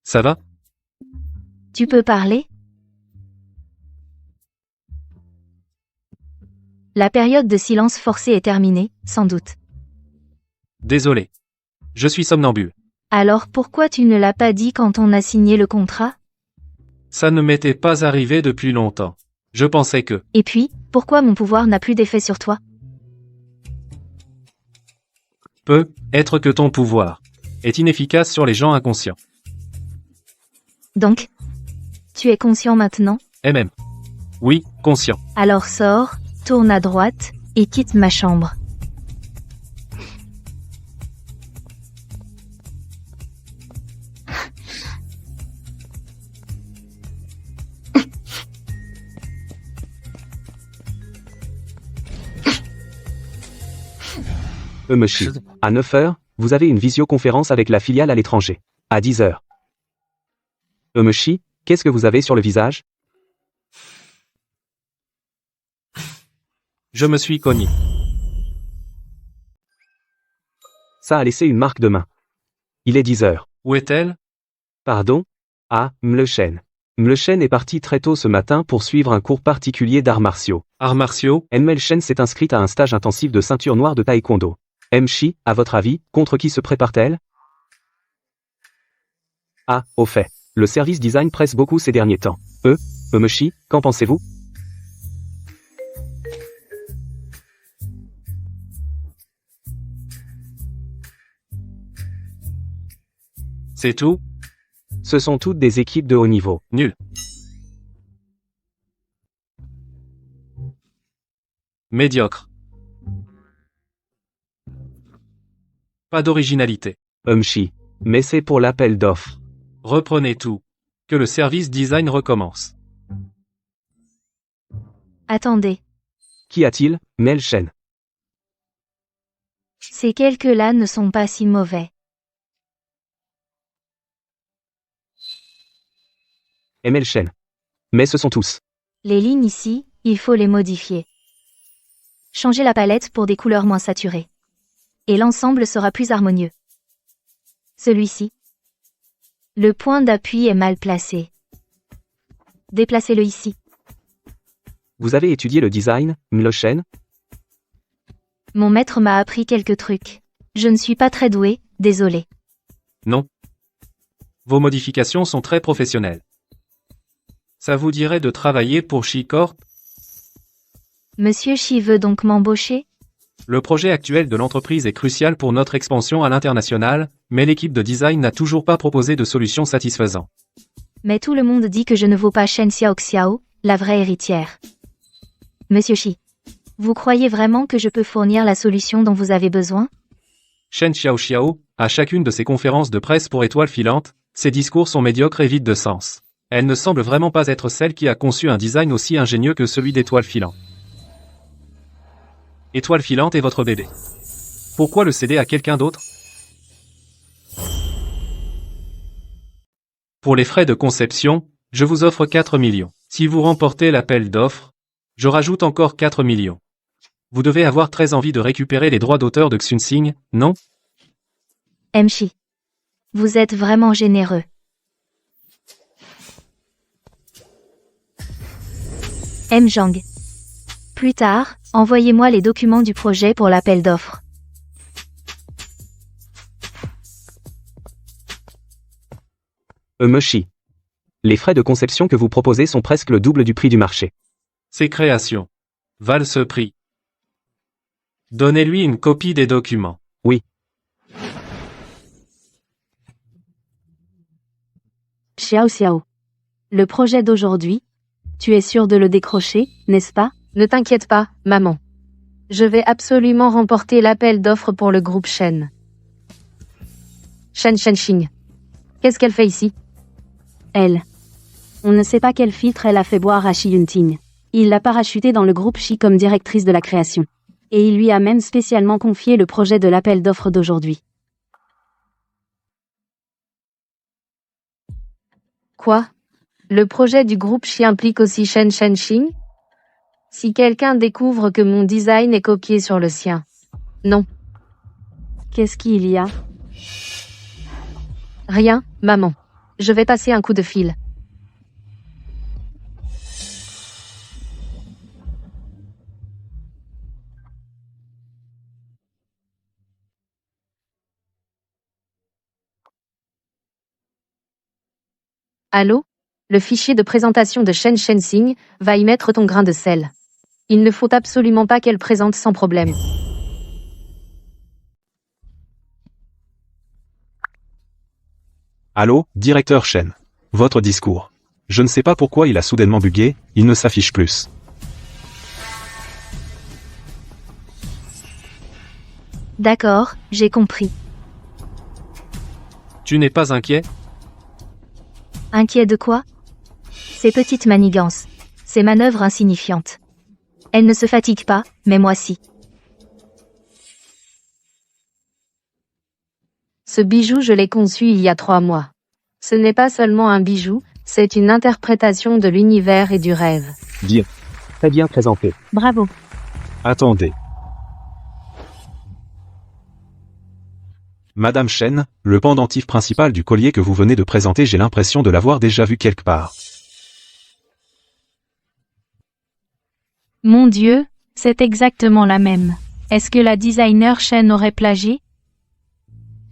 Ça va? Tu peux parler? La période de silence forcé est terminée, sans doute. Désolé. Je suis somnambule. Alors pourquoi tu ne l'as pas dit quand on a signé le contrat? Ça ne m'était pas arrivé depuis longtemps. Je pensais que... Et puis, pourquoi mon pouvoir n'a plus d'effet sur toi? Peut être que ton pouvoir est inefficace sur les gens inconscients. Donc, tu es conscient maintenant? MM. Oui, conscient. Alors sors, tourne à droite, et quitte ma chambre. Emeshi. À 9 heures, vous avez une visioconférence avec la filiale à l'étranger. À 10 heures. Emeshi, qu'est-ce que vous avez sur le visage? Je me suis cogné. Ça a laissé une marque de main. Il est 10 heures. Où est-elle? Pardon? Ah, Mlechen. Mlechen est parti très tôt ce matin pour suivre un cours particulier d'arts martiaux. Arts martiaux? Mlechen s'est inscrite à un stage intensif de ceinture noire de taekwondo. Mchi, à votre avis, contre qui se prépare-t-elle? Ah, au fait. Le service design presse beaucoup ces derniers temps. Emeshi, qu'en pensez-vous? C'est tout? Ce sont toutes des équipes de haut niveau. Nul. Médiocre. Pas d'originalité. Mchi. Mais c'est pour l'appel d'offres. Reprenez tout. Que le service design recommence. Attendez. Qu'y a-t-il, Mlechen? Ces quelques-là ne sont pas si mauvais. Mlechen. Mais ce sont tous. Les lignes ici, il faut les modifier. Changez la palette pour des couleurs moins saturées. Et l'ensemble sera plus harmonieux. Celui-ci. Le point d'appui est mal placé. Déplacez-le ici. Vous avez étudié le design, Mlechen? Mon maître m'a appris quelques trucs. Je ne suis pas très doué, désolé. Non. Vos modifications sont très professionnelles. Ça vous dirait de travailler pour Shi Corp? Monsieur Shi veut donc m'embaucher? Le projet actuel de l'entreprise est crucial pour notre expansion à l'international, mais l'équipe de design n'a toujours pas proposé de solution satisfaisante. Mais tout le monde dit que je ne vaux pas Shen Xiaoxiao, la vraie héritière. Monsieur Shi, vous croyez vraiment que je peux fournir la solution dont vous avez besoin? Shen Xiaoxiao, à chacune de ses conférences de presse pour Étoile Filante, ses discours sont médiocres et vides de sens. Elle ne semble vraiment pas être celle qui a conçu un design aussi ingénieux que celui d'Étoile Filante. Étoile Filante est votre bébé. Pourquoi le céder à quelqu'un d'autre? Pour les frais de conception, je vous offre 4 millions. Si vous remportez l'appel d'offres, je rajoute encore 4 millions. Vous devez avoir très envie de récupérer les droits d'auteur de Xunsing, non? Mchi. Vous êtes vraiment généreux. Mjang. Plus tard, envoyez-moi les documents du projet pour l'appel d'offres. Emeshi. Les frais de conception que vous proposez sont presque le double du prix du marché. Ces créations valent ce prix. Donnez-lui une copie des documents. Oui. Xiao. Le projet d'aujourd'hui, tu es sûr de le décrocher, n'est-ce pas? Ne t'inquiète pas, maman. Je vais absolument remporter l'appel d'offres pour le groupe Shen. Shen Shenxing. Qu'est-ce qu'elle fait ici? Elle. On ne sait pas quel filtre elle a fait boire à Shi Yunting. Il l'a parachutée dans le groupe Shi comme directrice de la création. Et il lui a même spécialement confié le projet de l'appel d'offres d'aujourd'hui. Quoi? Le projet du groupe Shi implique aussi Shen Shenxing? Si quelqu'un découvre que mon design est copié sur le sien. Non. Qu'est-ce qu'il y a? Rien, maman. Je vais passer un coup de fil. Allô? Le fichier de présentation de Shen Shenxing va y mettre ton grain de sel. Il ne faut absolument pas qu'elle présente sans problème. Allô, directeur Shen. Votre discours. Je ne sais pas pourquoi il a soudainement bugué, il ne s'affiche plus. D'accord, j'ai compris. Tu n'es pas inquiet? Inquiet de quoi? Ces petites manigances. Ces manœuvres insignifiantes. Elles ne se fatiguent pas, mais moi si. Ce bijou je l'ai conçu il y a 3 mois. Ce n'est pas seulement un bijou, c'est une interprétation de l'univers et du rêve. Bien. Très bien présenté. Bravo. Attendez. Madame Chen, le pendentif principal du collier que vous venez de présenter, j'ai l'impression de l'avoir déjà vu quelque part. Mon Dieu, c'est exactement la même. Est-ce que la designer Chen aurait plagié?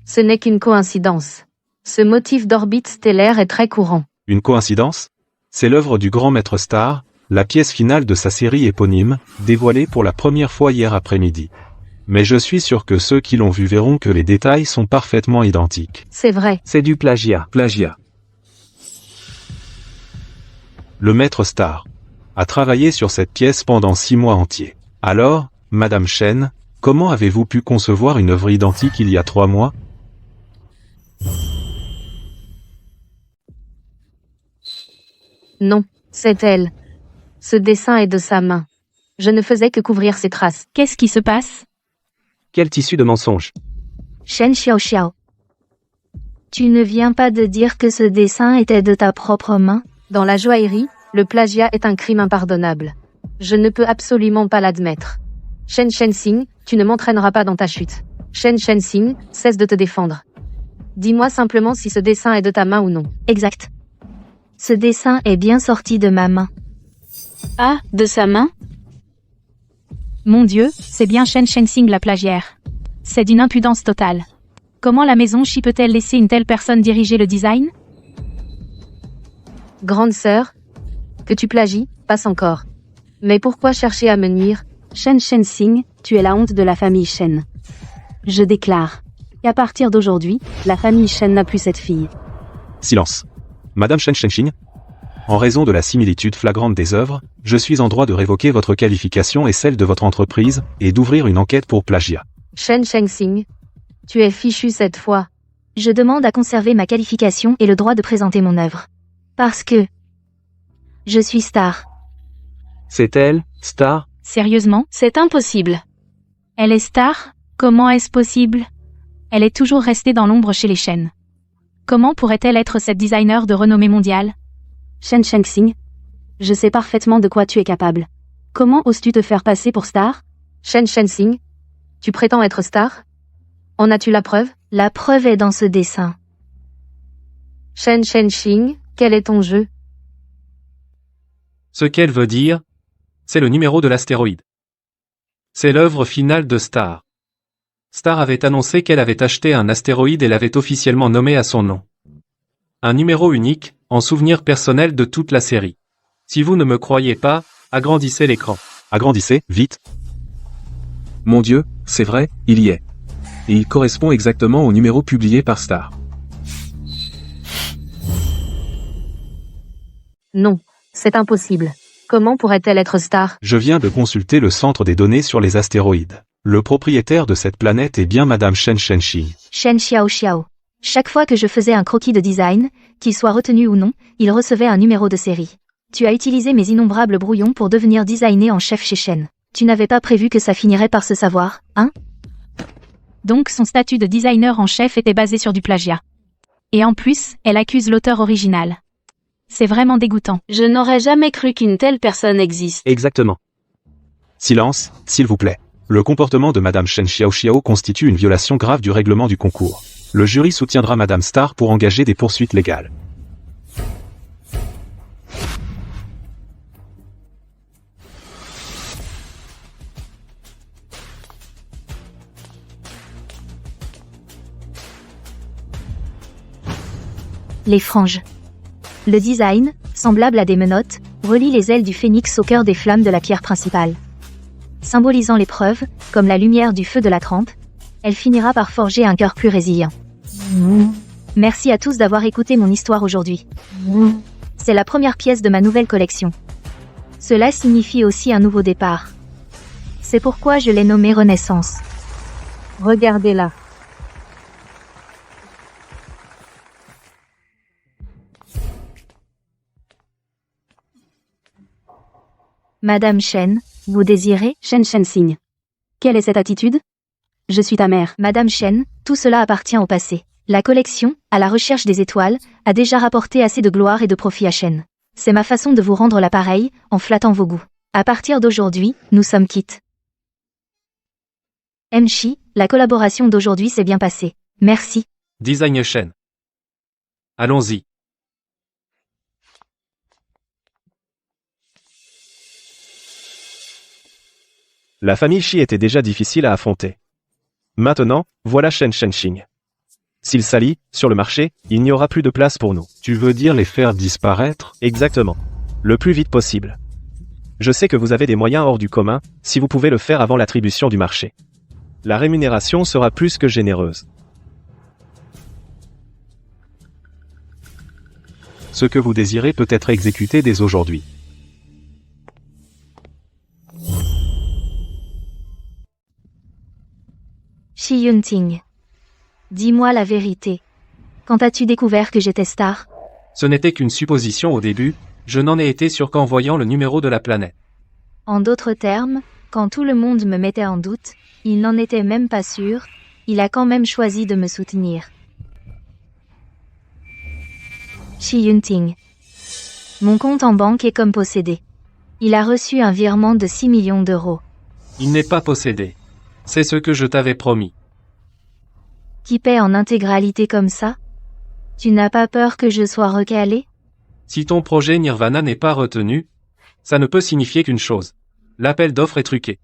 Ce n'est qu'une coïncidence. Ce motif d'orbite stellaire est très courant. Une coïncidence? C'est l'œuvre du grand maître Star, la pièce finale de sa série éponyme, dévoilée pour la première fois hier après-midi. Mais je suis sûr que ceux qui l'ont vu verront que les détails sont parfaitement identiques. C'est vrai. C'est du plagiat. Plagiat. Le maître Star a travaillé sur cette pièce pendant 6 mois entiers. Alors, Madame Chen, comment avez-vous pu concevoir une œuvre identique il y a 3 mois? Non, c'est elle. Ce dessin est de sa main. Je ne faisais que couvrir ses traces. Qu'est-ce qui se passe? Quel tissu de mensonge. Shen Xiaoxiao. Tu ne viens pas de dire que ce dessin était de ta propre main? Dans la joaillerie, le plagiat est un crime impardonnable. Je ne peux absolument pas l'admettre. Shen Shenxing, tu ne m'entraîneras pas dans ta chute. Shen Shenxing, cesse de te défendre. Dis-moi simplement si ce dessin est de ta main ou non. Exact. Ce dessin est bien sorti de ma main. Ah, de sa main? Mon Dieu, c'est bien Shen Shenxing la plagiaire. C'est d'une impudence totale. Comment la maison Shi peut-elle laisser une telle personne diriger le design? Grande sœur, que tu plagies, passe encore. Mais pourquoi chercher à me nuire? Shen Shenxing, tu es la honte de la famille Shen. Je déclare qu'à partir d'aujourd'hui, la famille Shen n'a plus cette fille. Silence. Madame Shen Shenxing, en raison de la similitude flagrante des œuvres, je suis en droit de révoquer votre qualification et celle de votre entreprise, et d'ouvrir une enquête pour plagiat. Shen Shenxing, tu es fichu cette fois. Je demande à conserver ma qualification et le droit de présenter mon œuvre. Parce que je suis Star. C'est elle, Star? Sérieusement? C'est impossible. Elle est Star? Comment est-ce possible? Elle est toujours restée dans l'ombre chez les Shen. Comment pourrait-elle être cette designer de renommée mondiale? Shen Shenxing, je sais parfaitement de quoi tu es capable. Comment oses-tu te faire passer pour Star? Shen Shenxing, tu prétends être Star? En as-tu la preuve? La preuve est dans ce dessin. Shen Shenxing, quel est ton jeu? Ce qu'elle veut dire, c'est le numéro de l'astéroïde. C'est l'œuvre finale de Star. Star avait annoncé qu'elle avait acheté un astéroïde et l'avait officiellement nommé à son nom. Un numéro unique, en souvenir personnel de toute la série. Si vous ne me croyez pas, agrandissez l'écran. Agrandissez, vite. Mon Dieu, c'est vrai, il y est. Et il correspond exactement au numéro publié par Star. Non, c'est impossible. Comment pourrait-elle être Star? Je viens de consulter le centre des données sur les astéroïdes. Le propriétaire de cette planète est bien Madame Shen Shenxing. Shen Xiaoxiao. Chaque fois que je faisais un croquis de design, qu'il soit retenu ou non, il recevait un numéro de série. Tu as utilisé mes innombrables brouillons pour devenir designer en chef chez Shen. Tu n'avais pas prévu que ça finirait par se savoir, hein? Donc son statut de designer en chef était basé sur du plagiat. Et en plus, elle accuse l'auteur original. C'est vraiment dégoûtant. Je n'aurais jamais cru qu'une telle personne existe. Exactement. Silence, s'il vous plaît. Le comportement de Madame Shen Xiaoxiao constitue une violation grave du règlement du concours. Le jury soutiendra Madame Star pour engager des poursuites légales. Les franges. Le design, semblable à des menottes, relie les ailes du phénix au cœur des flammes de la pierre principale. Symbolisant l'épreuve, comme la lumière du feu de la trempe, elle finira par forger un cœur plus résilient. Merci à tous d'avoir écouté mon histoire aujourd'hui. C'est la première pièce de ma nouvelle collection. Cela signifie aussi un nouveau départ. C'est pourquoi je l'ai nommée Renaissance. Regardez-la. Madame Shen, vous désirez? Shen Shenxing. Quelle est cette attitude? Je suis ta mère. Madame Shen, tout cela appartient au passé. La collection, à la recherche des étoiles, a déjà rapporté assez de gloire et de profit à Shen. C'est ma façon de vous rendre l'appareil, en flattant vos goûts. À partir d'aujourd'hui, nous sommes quittes. Mchi, la collaboration d'aujourd'hui s'est bien passée. Merci. Design Shen. Allons-y. La famille Shi était déjà difficile à affronter. Maintenant, voilà Shen Shenxing. S'il s'allie, sur le marché, il n'y aura plus de place pour nous. Tu veux dire les faire disparaître? Exactement. Le plus vite possible. Je sais que vous avez des moyens hors du commun, si vous pouvez le faire avant l'attribution du marché. La rémunération sera plus que généreuse. Ce que vous désirez peut être exécuté dès aujourd'hui. Shi Yunting. Dis-moi la vérité. Quand as-tu découvert que j'étais star? Ce n'était qu'une supposition au début, je n'en ai été sûr qu'en voyant le numéro de la planète. En d'autres termes, quand tout le monde me mettait en doute, il n'en était même pas sûr, il a quand même choisi de me soutenir. Shi Yunting. Mon compte en banque est comme possédé. Il a reçu un virement de 6 millions d'euros. Il n'est pas possédé. C'est ce que je t'avais promis. Qui paie en intégralité comme ça? Tu n'as pas peur que je sois recalé? Si ton projet Nirvana n'est pas retenu, ça ne peut signifier qu'une chose. L'appel d'offres est truqué.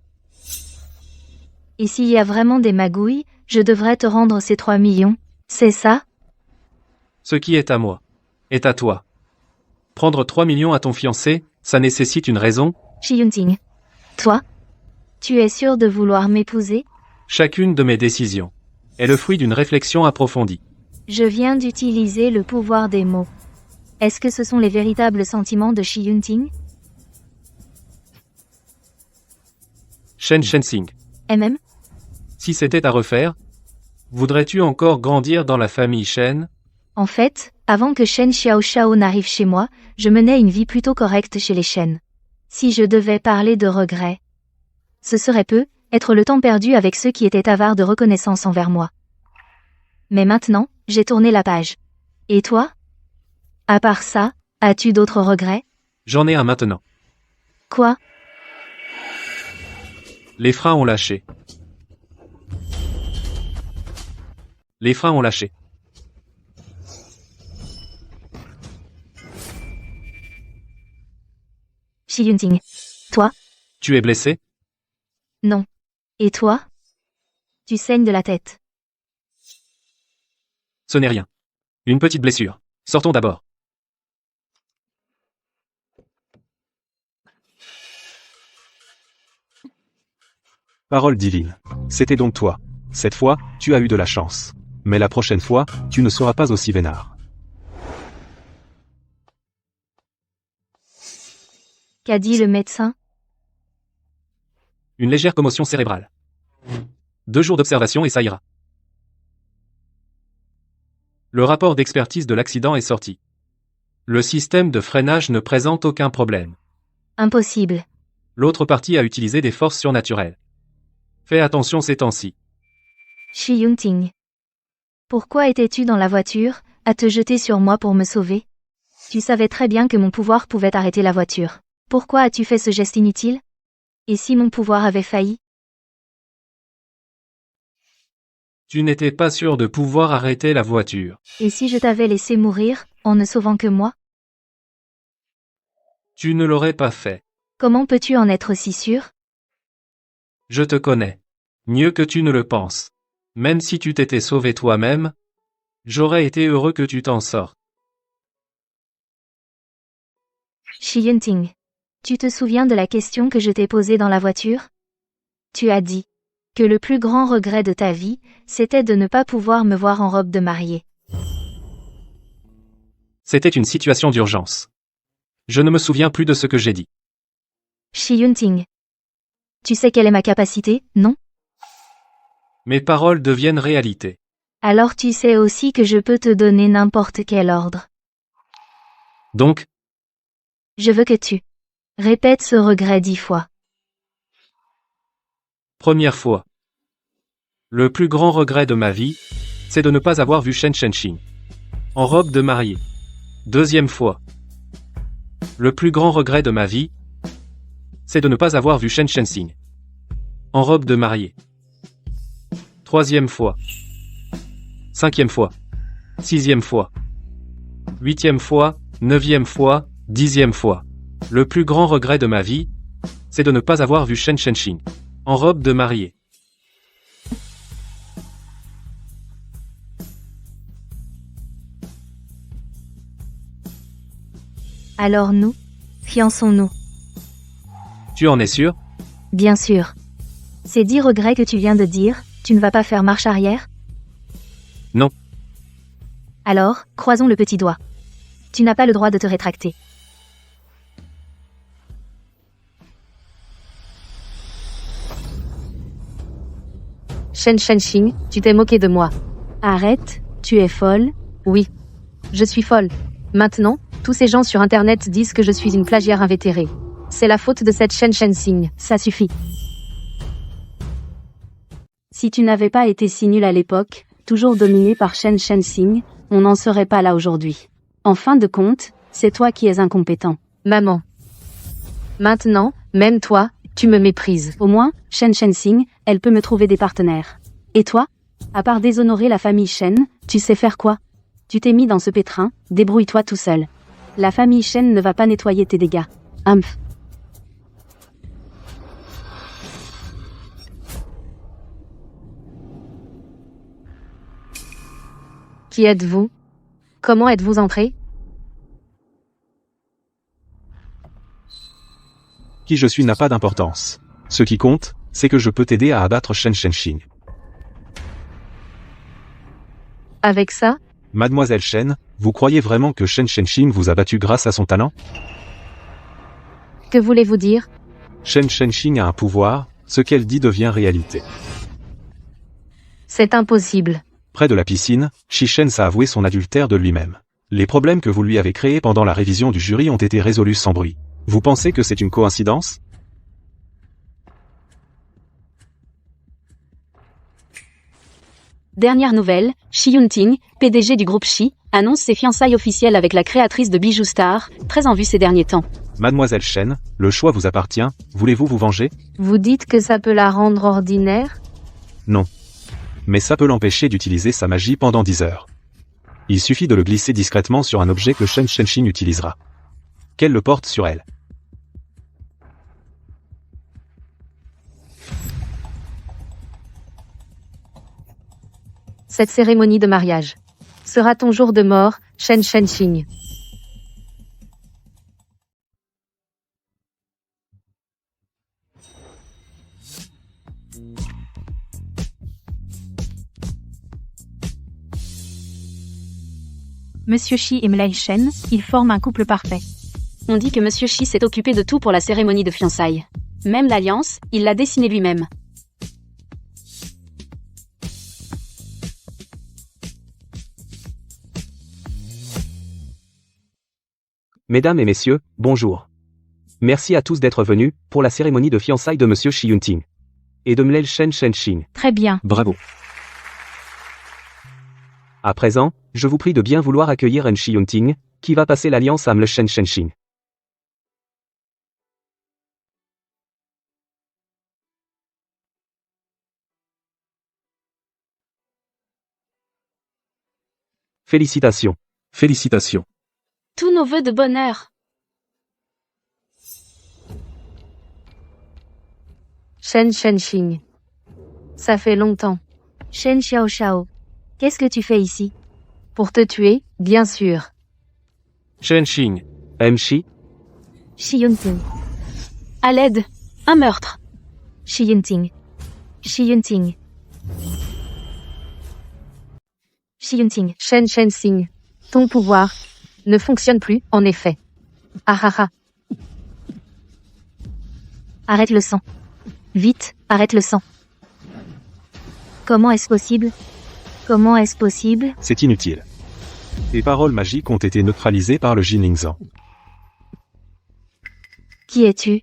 Et s'il y a vraiment des magouilles, je devrais te rendre ces 3 millions, c'est ça? Ce qui est à moi est à toi. Prendre 3 millions à ton fiancé, ça nécessite une raison. Shi Yunting. Toi? Tu es sûr de vouloir m'épouser? Chacune de mes décisions est le fruit d'une réflexion approfondie. Je viens d'utiliser le pouvoir des mots. Est-ce que ce sont les véritables sentiments de Shi Yunting? Shen Shenxing. MM? Si c'était à refaire, voudrais-tu encore grandir dans la famille Shen? En fait, avant que Shen Xiaoxiao n'arrive chez moi, je menais une vie plutôt correcte chez les Shen. Si je devais parler de regrets, ce serait peu, être le temps perdu avec ceux qui étaient avares de reconnaissance envers moi. Mais maintenant, j'ai tourné la page. Et toi? À part ça, as-tu d'autres regrets? J'en ai un maintenant. Quoi? Les freins ont lâché. Les freins ont lâché. Shi Yunting. Toi? Tu es blessé? Non. Et toi? Tu saignes de la tête. Ce n'est rien. Une petite blessure. Sortons d'abord. Parole divine. C'était donc toi. Cette fois, tu as eu de la chance. Mais la prochaine fois, tu ne seras pas aussi vénard. Qu'a dit le médecin? Une légère commotion cérébrale. 2 jours d'observation et ça ira. Le rapport d'expertise de l'accident est sorti. Le système de freinage ne présente aucun problème. Impossible. L'autre partie a utilisé des forces surnaturelles. Fais attention ces temps-ci. Shi Yunting. Pourquoi étais-tu dans la voiture, à te jeter sur moi pour me sauver? Tu savais très bien que mon pouvoir pouvait arrêter la voiture. Pourquoi as-tu fait ce geste inutile? Et si mon pouvoir avait failli? Tu n'étais pas sûr de pouvoir arrêter la voiture. Et si je t'avais laissé mourir, en ne sauvant que moi? Tu ne l'aurais pas fait. Comment peux-tu en être si sûr? Je te connais. Mieux que tu ne le penses. Même si tu t'étais sauvé toi-même, j'aurais été heureux que tu t'en sortes. Shi Yunting. Tu te souviens de la question que je t'ai posée dans la voiture? Tu as dit que le plus grand regret de ta vie, c'était de ne pas pouvoir me voir en robe de mariée. C'était une situation d'urgence. Je ne me souviens plus de ce que j'ai dit. Shi Yunting. Tu sais quelle est ma capacité, non? Mes paroles deviennent réalité. Alors tu sais aussi que je peux te donner n'importe quel ordre. Donc, Je veux que tu répètes ce regret 10 fois. première fois. Le plus grand regret de ma vie, c'est de ne pas avoir vu Shen Shenxing. En robe de mariée. Deuxième fois. Le plus grand regret de ma vie, c'est de ne pas avoir vu Shen Shenxing. En robe de mariée. Troisième fois. Cinquième fois. Sixième fois. Huitième fois. Neuvième fois. 10e fois. Le plus grand regret de ma vie, c'est de ne pas avoir vu Shen Shenxing. En robe de mariée. Alors nous, fiançons-nous. Tu en es sûr? Bien sûr. Ces 10 regrets que tu viens de dire, tu ne vas pas faire marche arrière? Non. Alors, croisons le petit doigt. Tu n'as pas le droit de te rétracter. Shen Shenxing, tu t'es moqué de moi. Arrête, tu es folle. Oui. Je suis folle. Maintenant, tous ces gens sur Internet disent que je suis une plagiaire invétérée. C'est la faute de cette Shen Shenxing. Ça suffit. Si tu n'avais pas été si nul à l'époque, toujours dominé par Shen Shenxing, on n'en serait pas là aujourd'hui. En fin de compte, c'est toi qui es incompétent. Maman. Maintenant, même toi, tu me méprises. Au moins, Shen Shenxing, elle peut me trouver des partenaires. Et toi? À part déshonorer la famille Shen, tu sais faire quoi? Tu t'es mis dans ce pétrin, débrouille-toi tout seul. La famille Shen ne va pas nettoyer tes dégâts. Humph. Qui êtes-vous? Comment êtes-vous entré? Qui je suis n'a pas d'importance. Ce qui compte, c'est que je peux t'aider à abattre Shen Shenxing. Avec ça? Mademoiselle Shen, vous croyez vraiment que Shen Shenxing vous a battu grâce à son talent? Que voulez-vous dire? Shen Shenxing a un pouvoir, ce qu'elle dit devient réalité. C'est impossible. Près de la piscine, Shi Shen a avoué son adultère de lui-même. Les problèmes que vous lui avez créés pendant la révision du jury ont été résolus sans bruit. Vous pensez que c'est une coïncidence? Dernière nouvelle, Shi Yunting, PDG du groupe Shi, annonce ses fiançailles officielles avec la créatrice de bijoux Star, très en vue ces derniers temps. Mademoiselle Shen, le choix vous appartient, voulez-vous vous venger? Vous dites que ça peut la rendre ordinaire? Non. Mais ça peut l'empêcher d'utiliser sa magie pendant 10 heures. Il suffit de le glisser discrètement sur un objet que Shen Shenxing utilisera. Qu'elle le porte sur elle. Cette cérémonie de mariage sera ton jour de mort, Shen Shenxing. Monsieur Shi et Mlai Shen, ils forment un couple parfait. On dit que Monsieur Shi s'est occupé de tout pour la cérémonie de fiançailles. Même l'alliance, il l'a dessinée lui-même. Mesdames et messieurs, bonjour. Merci à tous d'être venus pour la cérémonie de fiançailles de Monsieur Shi Yunting et de Mlai Shen Shenxing. Très bien. Bravo. À présent, je vous prie de bien vouloir accueillir En Shi Yunting, qui va passer l'alliance à Mlai Shen Shenxing. Félicitations. Félicitations. Tous nos vœux de bonheur. Shen Shenxing. Ça fait longtemps. Shen Xiao Xiao. Qu'est-ce que tu fais ici? Pour te tuer, bien sûr. Shenxing. Shi. Shi Yunting. À l'aide. Un meurtre. Shi Yunting. Shi Yunting. Shi Yunting. Shen Shenxing. Ton pouvoir ne fonctionne plus, en effet. Ah ah ah. Arrête le sang. Vite, arrête le sang. Comment est-ce possible? Comment est-ce possible? C'est inutile. Les paroles magiques ont été neutralisées par le Jinlingzan. Qui es-tu?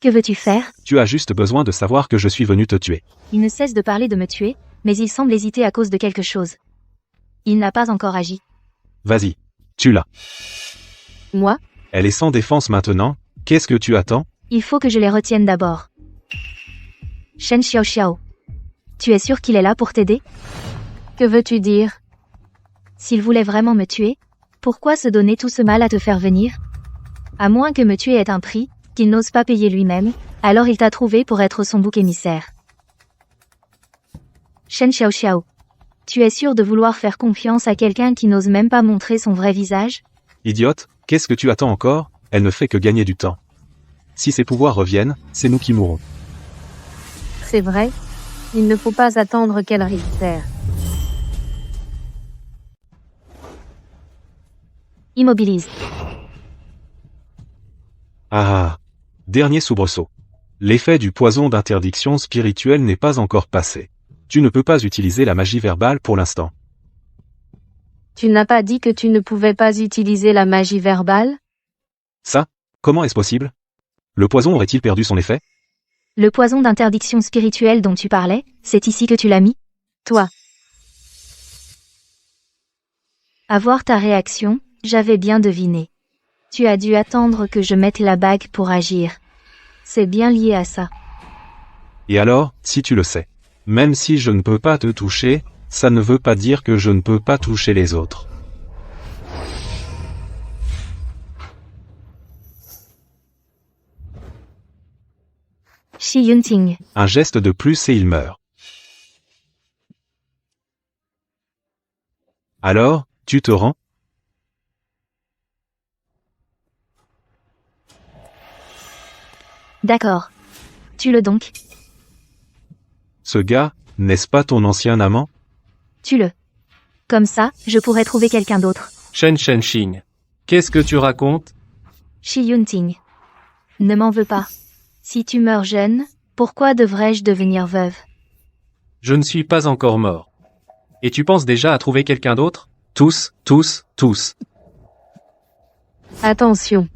Que veux-tu faire? Tu as juste besoin de savoir que je suis venu te tuer. Il ne cesse de parler de me tuer, mais il semble hésiter à cause de quelque chose. Il n'a pas encore agi. Vas-y. Tue-la. Moi? Elle est sans défense maintenant. Qu'est-ce que tu attends? Il faut que je les retienne d'abord. Shen Xiaoxiao. Tu es sûr qu'il est là pour t'aider? Que veux-tu dire? S'il voulait vraiment me tuer, pourquoi se donner tout ce mal à te faire venir? À moins que me tuer ait un prix, qu'il n'ose pas payer lui-même, alors il t'a trouvé pour être son bouc émissaire. Shen Xiaoxiao. Tu es sûr de vouloir faire confiance à quelqu'un qui n'ose même pas montrer son vrai visage? Idiote, qu'est-ce que tu attends encore? Elle ne fait que gagner du temps. Si ses pouvoirs reviennent, c'est nous qui mourrons. C'est vrai. Il ne faut pas attendre qu'elle réitère. Immobilise. Ah. Dernier soubresaut. L'effet du poison d'interdiction spirituelle n'est pas encore passé. Tu ne peux pas utiliser la magie verbale pour l'instant. Tu n'as pas dit que tu ne pouvais pas utiliser la magie verbale? Ça? Comment est-ce possible? Le poison aurait-il perdu son effet? Le poison d'interdiction spirituelle dont tu parlais, c'est ici que tu l'as mis? Toi. À voir ta réaction, j'avais bien deviné. Tu as dû attendre que je mette la bague pour agir. C'est bien lié à ça. Et alors, si tu le sais, même si je ne peux pas te toucher, ça ne veut pas dire que je ne peux pas toucher les autres. Shi Yunting. Un geste de plus et il meurt. Alors, tu te rends? D'accord. Tue-le donc. Ce gars, n'est-ce pas ton ancien amant? Tue-le. Comme ça, je pourrais trouver quelqu'un d'autre. Shen Shenxing. Qu'est-ce que tu racontes? Shi Yunting. Ne m'en veux pas. Si tu meurs jeune, pourquoi devrais-je devenir veuve? Je ne suis pas encore mort. Et tu penses déjà à trouver quelqu'un d'autre? Tous, tous, tous. Attention.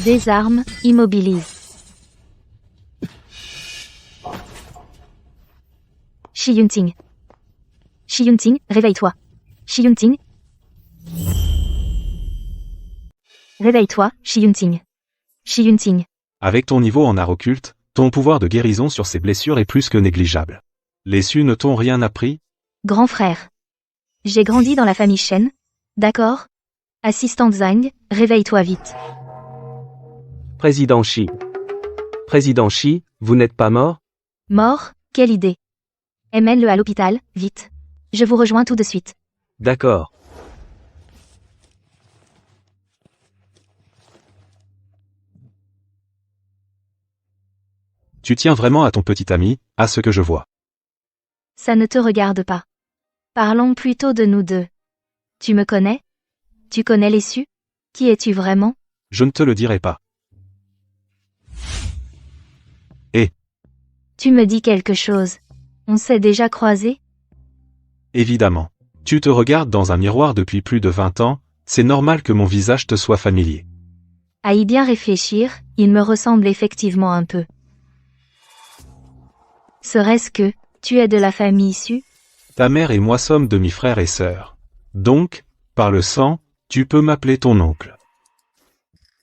Désarme, immobilise. Shi Yunting. Shi Yunting, réveille-toi. Shi Yunting. Réveille-toi, Shi Yunting. Shi Yunting. Avec ton niveau en art occulte, ton pouvoir de guérison sur ces blessures est plus que négligeable. Les Su ne t'ont rien appris? Grand frère. J'ai grandi dans la famille Shen. D'accord? Assistante Zhang, réveille-toi vite. Président Shi. Président Shi, vous n'êtes pas mort? Mort? Quelle idée. Emmène-le à l'hôpital, vite. Je vous rejoins tout de suite. D'accord. Tu tiens vraiment à ton petit ami, à ce que je vois. Ça ne te regarde pas. Parlons plutôt de nous deux. Tu me connais? Tu connais les Su? Qui es-tu vraiment? Je ne te le dirai pas. Tu me dis quelque chose. On s'est déjà croisés? Évidemment. Tu te regardes dans un miroir depuis plus de 20 ans, c'est normal que mon visage te soit familier. À y bien réfléchir, il me ressemble effectivement un peu. Serait-ce que, tu es de la famille Su? Ta mère et moi sommes demi-frères et sœurs. Donc, par le sang, tu peux m'appeler ton oncle.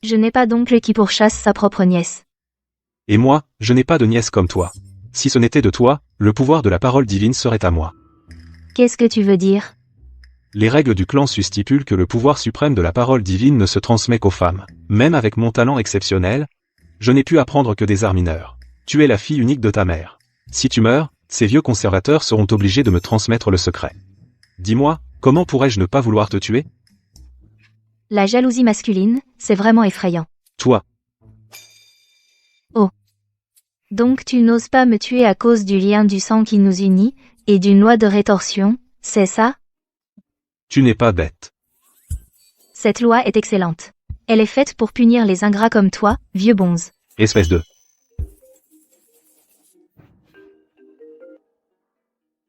Je n'ai pas d'oncle qui pourchasse sa propre nièce. Et moi, je n'ai pas de nièce comme toi. Si ce n'était de toi, le pouvoir de la parole divine serait à moi. Qu'est-ce que tu veux dire? Les règles du clan Su stipulent que le pouvoir suprême de la parole divine ne se transmet qu'aux femmes. Même avec mon talent exceptionnel, je n'ai pu apprendre que des arts mineurs. Tu es la fille unique de ta mère. Si tu meurs, ces vieux conservateurs seront obligés de me transmettre le secret. Dis-moi, comment pourrais-je ne pas vouloir te tuer? La jalousie masculine, c'est vraiment effrayant. Toi. Donc tu n'oses pas me tuer à cause du lien du sang qui nous unit, et d'une loi de rétorsion, c'est ça? Tu n'es pas bête. Cette loi est excellente. Elle est faite pour punir les ingrats comme toi, vieux bonze. Espèce de...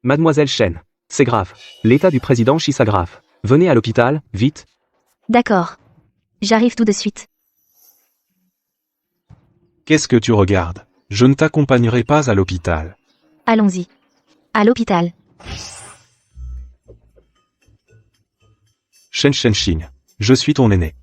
Mademoiselle Shen. C'est grave. L'état du président Shi s'aggrave. Venez à l'hôpital, vite. D'accord. J'arrive tout de suite. Qu'est-ce que tu regardes? Je ne t'accompagnerai pas à l'hôpital. Allons-y. À l'hôpital. Shen Shenxing, je suis ton aîné.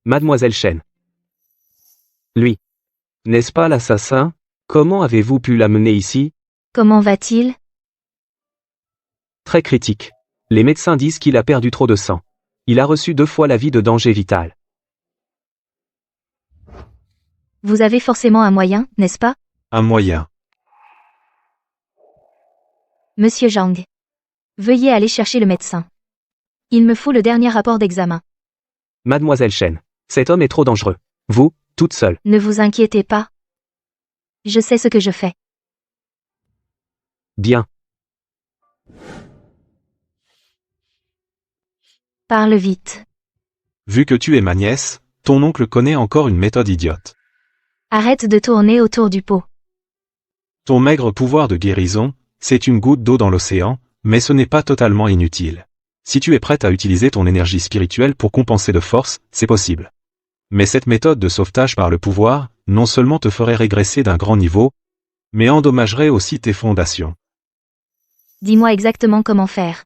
Mademoiselle Shen. Lui. N'est-ce pas l'assassin? Comment avez-vous pu l'amener ici? Comment va-t-il? Très critique. Les médecins disent qu'il a perdu trop de sang. Il a reçu 2 fois l'avis de danger vital. Vous avez forcément un moyen, n'est-ce pas? Un moyen. Monsieur Zhang. Veuillez aller chercher le médecin. Il me faut le dernier rapport d'examen. Mademoiselle Shen. Cet homme est trop dangereux. Vous, toute seule. Ne vous inquiétez pas. Je sais ce que je fais. Bien. Parle vite. Vu que tu es ma nièce, ton oncle connaît encore une méthode idiote. Arrête de tourner autour du pot. Ton maigre pouvoir de guérison, c'est une goutte d'eau dans l'océan, mais ce n'est pas totalement inutile. Si tu es prête à utiliser ton énergie spirituelle pour compenser de force, c'est possible. Mais cette méthode de sauvetage par le pouvoir, non seulement te ferait régresser d'un grand niveau, mais endommagerait aussi tes fondations. Dis-moi exactement comment faire.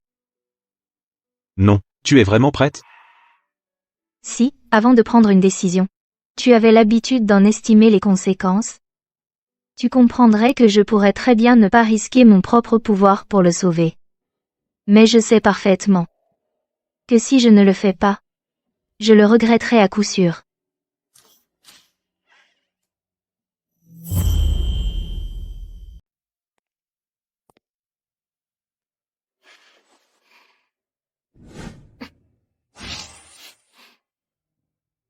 Non, tu es vraiment prête? Si, avant de prendre une décision, tu avais l'habitude d'en estimer les conséquences, tu comprendrais que je pourrais très bien ne pas risquer mon propre pouvoir pour le sauver. Mais je sais parfaitement que si je ne le fais pas, je le regretterai à coup sûr.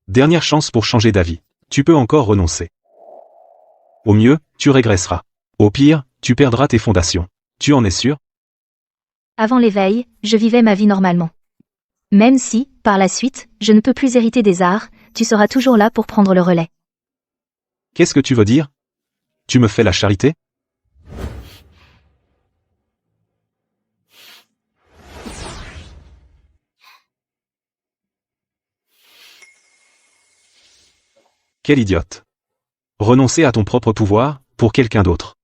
Dernière chance pour changer d'avis. Tu peux encore renoncer. Au mieux, tu régresseras. Au pire, tu perdras tes fondations. Tu en es sûr? Avant l'éveil, je vivais ma vie normalement. Même si, par la suite, je ne peux plus hériter des arts, tu seras toujours là pour prendre le relais. Qu'est-ce que tu veux dire? Tu me fais la charité? Quel idiote. Renoncer à ton propre pouvoir, pour quelqu'un d'autre.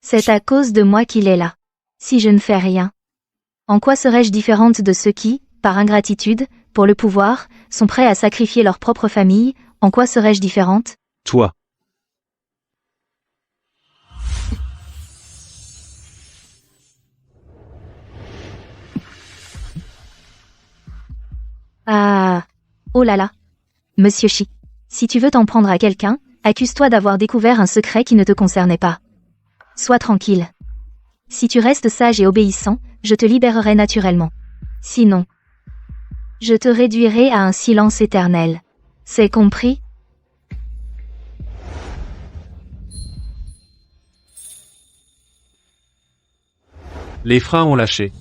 C'est à cause de moi qu'il est là. Si je ne fais rien, en quoi serais-je différente de ceux qui, par ingratitude, pour le pouvoir, sont prêts à sacrifier leur propre famille? En quoi serais-je différente? Toi. Ah. Oh là là. Monsieur Shi. Si tu veux t'en prendre à quelqu'un, accuse-toi d'avoir découvert un secret qui ne te concernait pas. Sois tranquille. Si tu restes sage et obéissant, je te libérerai naturellement. Sinon, je te réduirai à un silence éternel. C'est compris? Les freins ont lâché.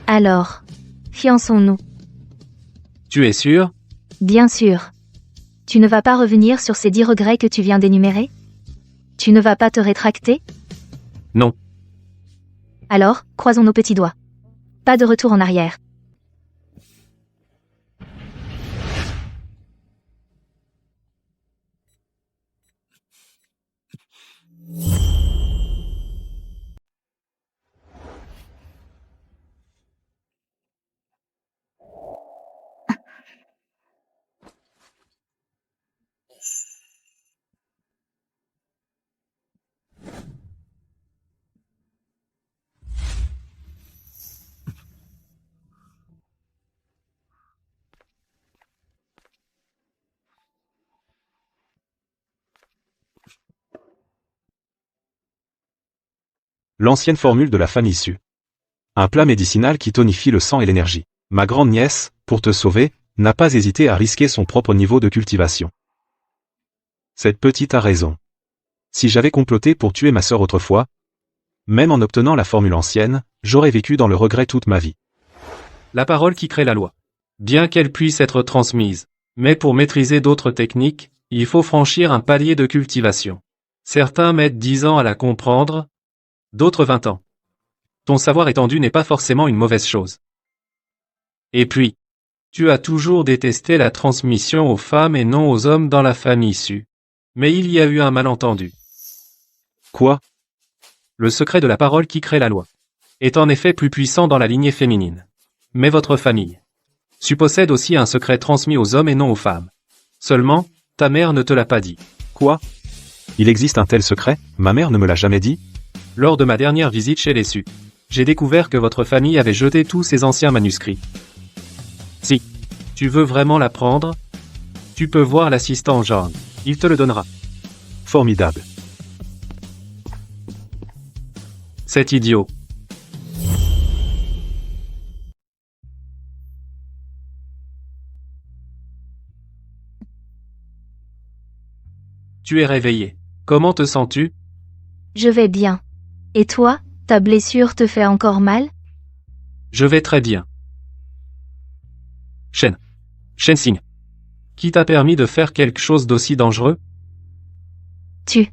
Alors, fiançons-nous. Tu es sûr? Bien sûr. Tu ne vas pas revenir sur ces 10 regrets que tu viens d'énumérer? Tu ne vas pas te rétracter? Non. Alors, croisons nos petits doigts. Pas de retour en arrière. L'ancienne formule de la famille Su. Un plat médicinal qui tonifie le sang et l'énergie. Ma grande nièce, pour te sauver, n'a pas hésité à risquer son propre niveau de cultivation. Cette petite a raison. Si j'avais comploté pour tuer ma sœur autrefois, Même en obtenant la formule ancienne, j'aurais vécu dans le regret toute ma vie. La parole qui crée la loi. Bien qu'elle puisse être transmise, mais pour maîtriser d'autres techniques, il faut franchir un palier de cultivation. Certains mettent 10 ans à la comprendre, d'autres 20 ans. Ton savoir étendu n'est pas forcément une mauvaise chose. Et puis, tu as toujours détesté la transmission aux femmes et non aux hommes dans la famille issue. Mais il y a eu un malentendu. Quoi? Le secret de la parole qui crée la loi est en effet plus puissant dans la lignée féminine. Mais votre famille possède aussi un secret transmis aux hommes et non aux femmes. Seulement, ta mère ne te l'a pas dit. Quoi? Il existe un tel secret? Ma mère ne me l'a jamais dit? Lors de ma dernière visite chez les Sus, j'ai découvert que votre famille avait jeté tous ses anciens manuscrits. Si tu veux vraiment l'apprendre, tu peux voir l'assistant John. Il te le donnera. Formidable. C'est idiot. Tu es réveillé. Comment te sens-tu? Je vais bien. Et toi, ta blessure te fait encore mal? Je vais très bien. Shensing. Qui t'a permis de faire quelque chose d'aussi dangereux? Tu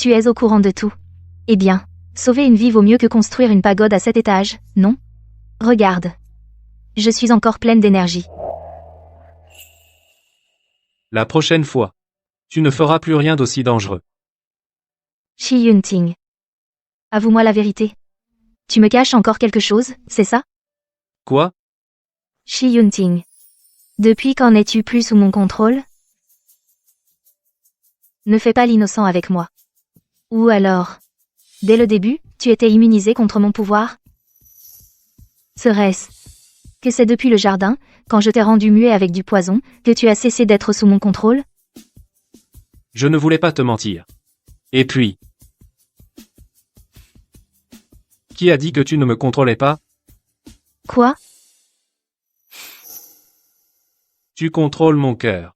es au courant de tout. Eh bien, sauver une vie vaut mieux que construire une pagode à 7 étages, non? Regarde. Je suis encore pleine d'énergie. La prochaine fois, tu ne feras plus rien d'aussi dangereux. Shi Yunting. Avoue-moi la vérité. Tu me caches encore quelque chose, c'est ça? Quoi? Shi Yunting. Depuis quand n'es-tu plus sous mon contrôle? Ne fais pas l'innocent avec moi. Ou alors, dès le début, tu étais immunisé contre mon pouvoir? Serait-ce que c'est depuis le jardin, quand je t'ai rendu muet avec du poison, que tu as cessé d'être sous mon contrôle? Je ne voulais pas te mentir. Et puis, qui a dit que tu ne me contrôlais pas? Quoi? Tu contrôles mon cœur.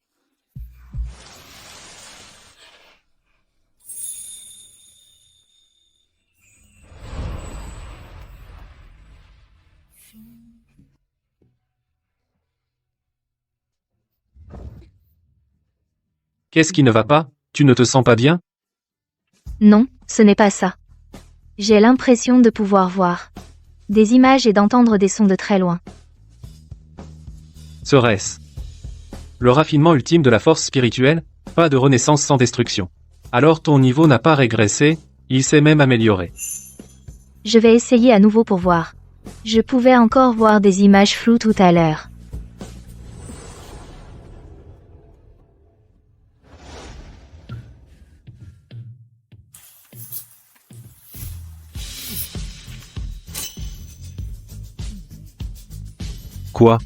Qu'est-ce qui ne va pas? Tu ne te sens pas bien? Non, ce n'est pas ça. J'ai l'impression de pouvoir voir des images et d'entendre des sons de très loin. Serait-ce le raffinement ultime de la force spirituelle? Pas de renaissance sans destruction. Alors ton niveau n'a pas régressé, il s'est même amélioré. Je vais essayer à nouveau pour voir. Je pouvais encore voir des images floues tout à l'heure. Quoi?